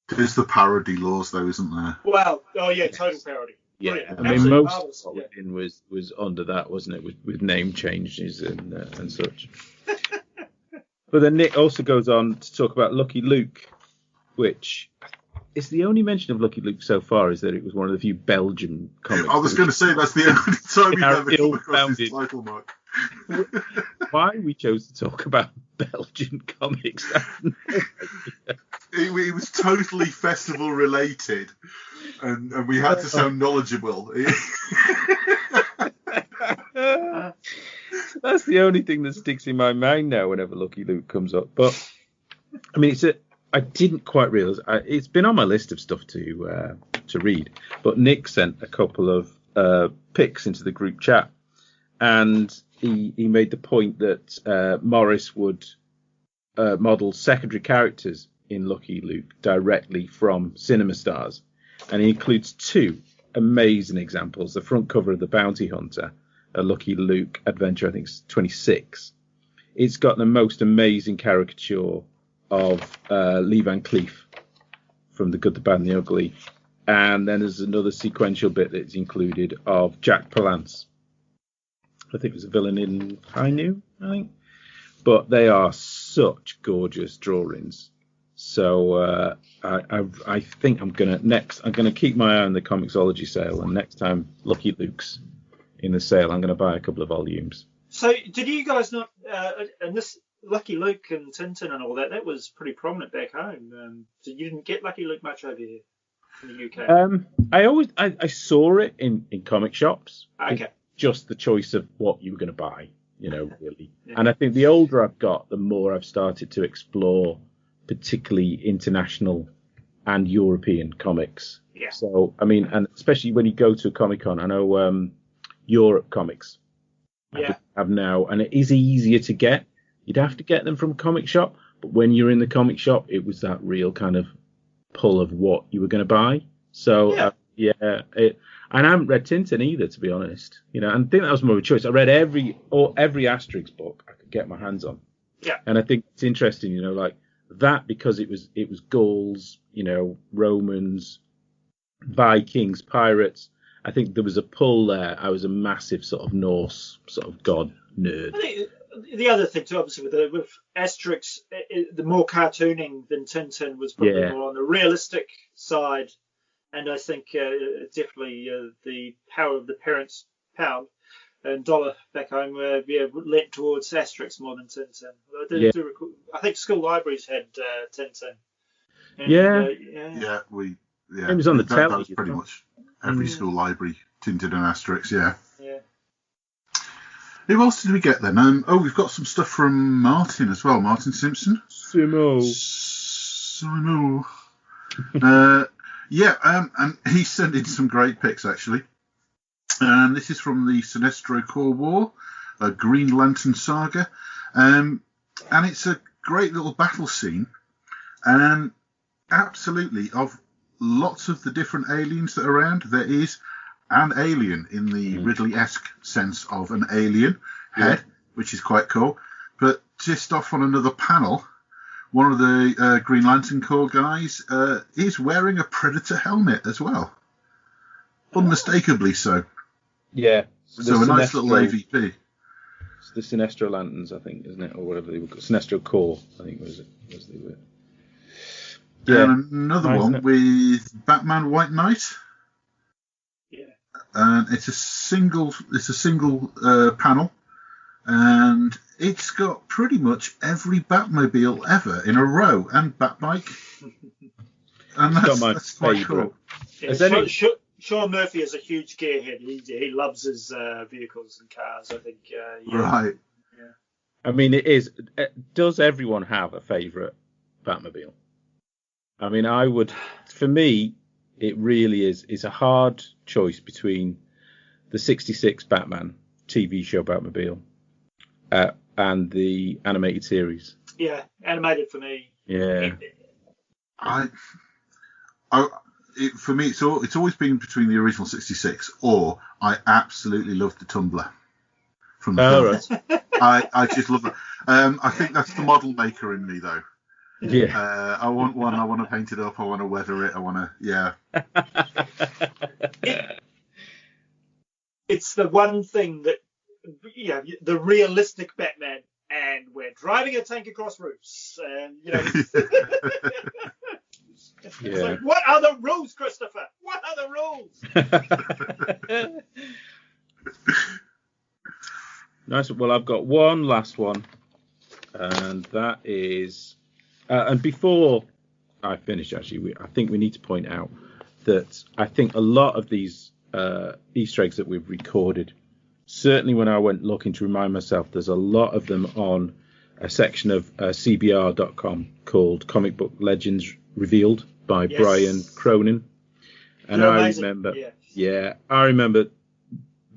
There's the parody laws, though, isn't there? Wow. Oh yeah, total parody. Yeah, Brilliant. I mean, Absolutely most marvellous. of what was under that, wasn't it, with name changes and such. But then Nick also goes on to talk about Lucky Luke, which is the only mention of Lucky Luke so far is that it was one of the few Belgian comics. I was going to say that's the only time we've ever come across this ill-founded. title, Mark. Why we chose to talk about Belgian comics? It was totally festival related, and we had to sound knowledgeable. That's the only thing that sticks in my mind now whenever Lucky Luke comes up. But I mean, I didn't quite realise it's been on my list of stuff to read. But Nick sent a couple of pics into the group chat, and he made the point that Morris would model secondary characters in Lucky Luke directly from cinema stars, and he includes two amazing examples. The front cover of The Bounty Hunter, a Lucky Luke adventure, I think it's 26. It's got the most amazing caricature of Lee Van Cleef from The Good, the Bad and the Ugly, and then there's another sequential bit that's included of Jack Palance. I think it was a villain in High Noon, I think. But they are such gorgeous drawings. So I think I'm gonna keep my eye on the Comixology sale, and next time Lucky Luke's in the sale, I'm gonna buy a couple of volumes. So did you guys not? And this Lucky Luke and Tintin and all that was pretty prominent back home. So you didn't get Lucky Luke much over here in the UK. I saw it in comic shops. Okay. It's just the choice of what you were going to buy, really. Yeah. And I think the older I've got, the more I've started to explore particularly international and European comics. Yeah. So, I mean, and especially when you go to a Comic-Con, I know Europe comics have now, and it is easier to get. You'd have to get them from a comic shop, but when you're in the comic shop, it was that real kind of pull of what you were going to buy. So, and I haven't read Tintin either, to be honest. And I think that was more of a choice. I read every Asterix book I could get my hands on. Yeah. And I think it's interesting, like that, because it was Gauls, Romans, Vikings, pirates. I think there was a pull there. I was a massive sort of Norse sort of god nerd. I think the other thing too, obviously, with Asterix, the more cartooning than Tintin was probably more on the realistic side. And I think definitely the power of the parents' pound and dollar back home lent towards Asterix more than Tintin. I think school libraries had Tintin. And, it was on the telly. That was pretty much every school library, Tintin and Asterix, yeah. Who else did we get then? We've got some stuff from Martin as well. Martin Simpson. Simo. And he sent in some great pics, actually. And this is from the Sinestro Corps War, a Green Lantern saga. And it's a great little battle scene. And absolutely, of lots of the different aliens that are around, there is an alien in the Ridley-esque sense of an alien head, which is quite cool. But just off on another panel, one of the Green Lantern Corps guys is wearing a Predator helmet as well. Unmistakably so. Yeah. So a nice little AVP. It's the Sinestro Lanterns, I think, isn't it? Or whatever they were called. Sinestro Corps, I think was they were. Yeah. And another one with Batman White Knight. Yeah. And it's a single panel. And it's got pretty much every Batmobile ever in a row, and Batbike. And that's quite cool. Yeah, Sean Murphy is a huge gearhead. He loves his vehicles and cars, I think. Right. Yeah. I mean, it is. Does everyone have a favourite Batmobile? I mean, for me, it really is. It's a hard choice between the '66 Batman TV show Batmobile and the animated series. Yeah, animated for me. Yeah. For me, it's always been between the original 66 or I absolutely love the Tumblr from the film. Right. I just love it. I think that's the model maker in me, though. Yeah. I want one. I want to paint it up. I want to weather it. I want to, yeah. It's the one thing that, the realistic Batman, and we're driving a tank across roofs, and It's like, what are the rules, Christopher? What are the rules? Nice. Well, I've got one last one, and that is, and before I finish, actually, I think we need to point out that I think a lot of these Easter eggs that we've recorded, certainly when I went looking to remind myself, there's a lot of them on a section of CBR.com called Comic Book Legends Revealed by Brian Cronin. And I remember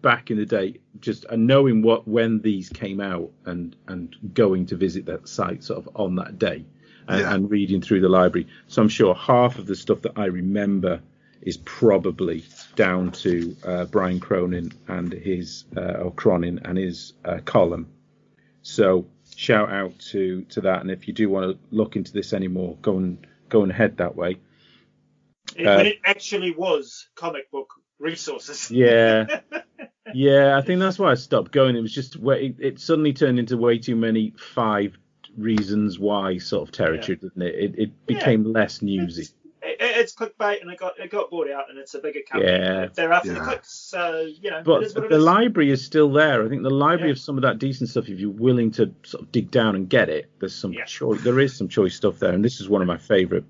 back in the day just knowing when these came out and going to visit that site sort of on that day and reading through the library. So I'm sure half of the stuff that I remember is probably down to Brian Cronin and his column. So shout out to that, and if you do want to look into this anymore, go and head that way. When it actually was comic book resources. Yeah, I think that's why I stopped going. It was just it suddenly turned into way too many 5 reasons why sort of territory, didn't it? It became less newsy. It's clickbait, and it got bought out, and it's a bigger company. Yeah. They're after the clicks, so But it is what the it is. library is still there. I think the library of some of that decent stuff, if you're willing to sort of dig down and get it, there's some choice. There is some choice stuff there, and this is one of my favorite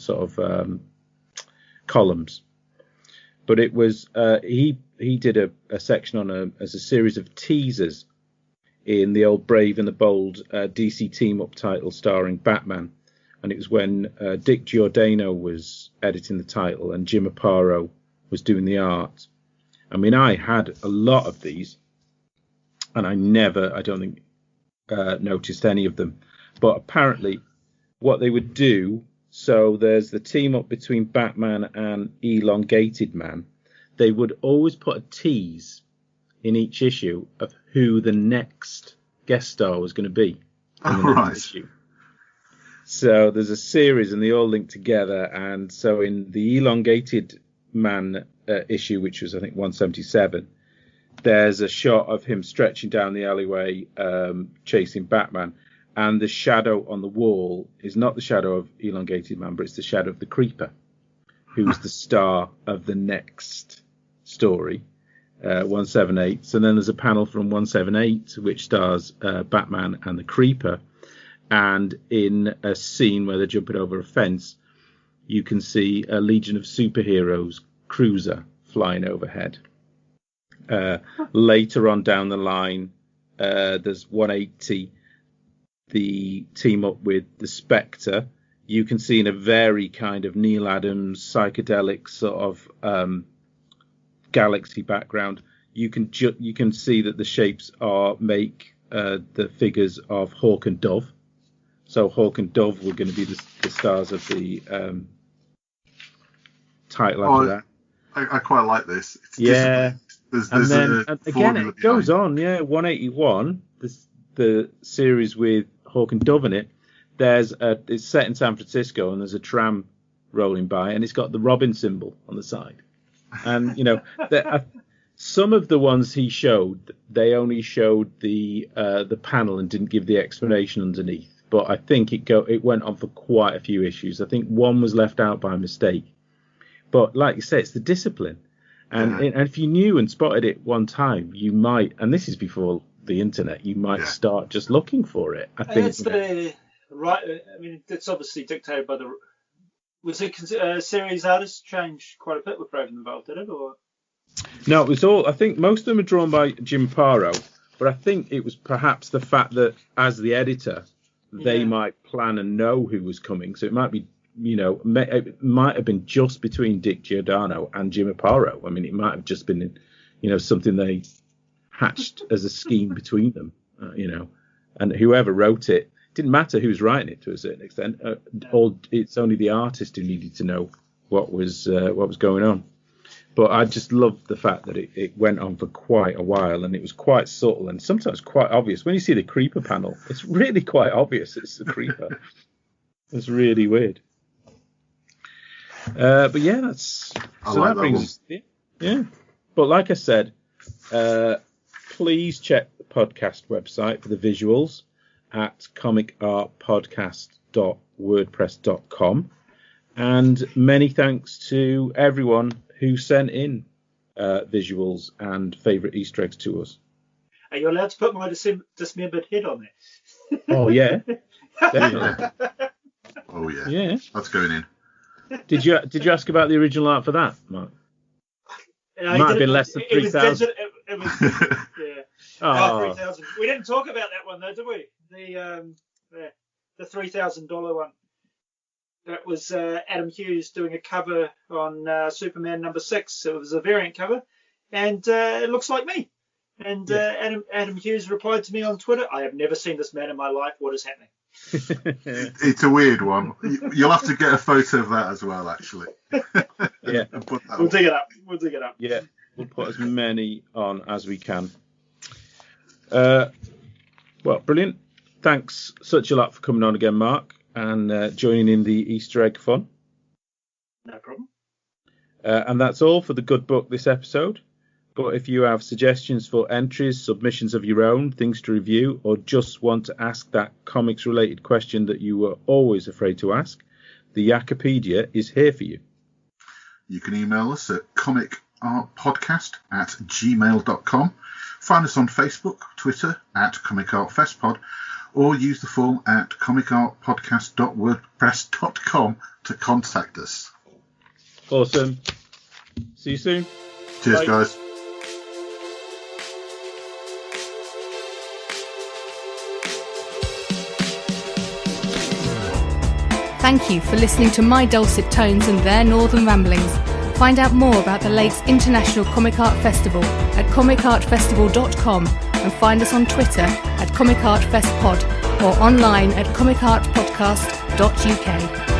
sort of columns. But it was he did a section on as a series of teasers in the old Brave and the Bold DC team up title starring Batman. And it was when Dick Giordano was editing the title and Jim Aparo was doing the art. I mean, I had a lot of these, and I don't think, noticed any of them. But apparently, what they would do, so there's the team up between Batman and Elongated Man. They would always put a tease in each issue of who the next guest star was going to be in the next issue. So there's a series and they all link together. And so in the Elongated Man issue, which was, I think, 177, there's a shot of him stretching down the alleyway, chasing Batman. And the shadow on the wall is not the shadow of Elongated Man, but it's the shadow of the Creeper, who's the star of the next story, 178. So then there's a panel from 178, which stars Batman and the Creeper. And in a scene where they're jumping over a fence, you can see a Legion of Superheroes cruiser flying overhead. Later on down the line, there's 180, the team up with the Spectre. You can see in a very kind of Neil Adams psychedelic sort of galaxy background, you can see that the shapes make the figures of Hawk and Dove. So Hawk and Dove were going to be the stars of the title after that. I quite like this. It's There's and again, it goes on. 181, the series with Hawk and Dove in it. It's set in San Francisco, and there's a tram rolling by, and it's got the Robin symbol on the side. And some of the ones he showed, they only showed the panel and didn't give the explanation underneath. But I think it went on for quite a few issues. I think one was left out by mistake. But like you say, it's the discipline. And if you knew and spotted it one time, you might, and this is before the internet, you might start just looking for it. I think it's right. I mean, it's obviously dictated by the. Was it series artists changed quite a bit with Brave and the Bold, did it? Or no, it was all. I think most of them are drawn by Jim Aparo, but I think it was perhaps the fact that as the editor, they might plan and know who was coming, so it might be. It might have been just between Dick Giordano and Jim Aparo. I mean, it might have just been, something they hatched as a scheme between them. and whoever wrote it, didn't matter who's writing it to a certain extent. It's only the artist who needed to know what was going on. But I just loved the fact that it went on for quite a while, and it was quite subtle and sometimes quite obvious. When you see the creeper panel, it's really quite obvious it's the creeper. It's really weird. But yeah, that brings us. Yeah. But like I said, please check the podcast website for the visuals at comicartpodcast.wordpress.com. And many thanks to everyone who sent in visuals and favourite Easter eggs to us. Are you allowed to put my dismembered head on there? Oh, yeah. Definitely. Oh, yeah. Yeah. That's going in. Did you ask about the original art for that, Mark? It might have been less than 3,000. It was yeah. Oh. 3,000. We didn't talk about that one, though, did we? The $3,000 one. That was Adam Hughes doing a cover on Superman #6. It was a variant cover, and it looks like me. And Adam Hughes replied to me on Twitter, "I have never seen this man in my life. What is happening?" It's a weird one. You'll have to get a photo of that as well, actually. Yeah, we'll dig it up. Yeah, we'll put as many on as we can. Well, brilliant. Thanks such a lot for coming on again, Mark, and joining in the Easter egg fun. No problem. And that's all for the Good Book this episode. But if you have suggestions for entries, submissions of your own, things to review, or just want to ask that comics-related question that you were always afraid to ask, the Yakapedia is here for you. You can email us at comicartpodcast@gmail.com. Find us on Facebook, Twitter @comicartfestpod, or use the form at comicartpodcast.wordpress.com to contact us. Awesome. See you soon. Cheers, Bye. guys. Thank you for listening to my dulcet tones and their northern ramblings. Find out more about the Lakes International Comic Art Festival at comicartfestival.com and find us on Twitter at comicartfestpod or online at comicartpodcast.uk.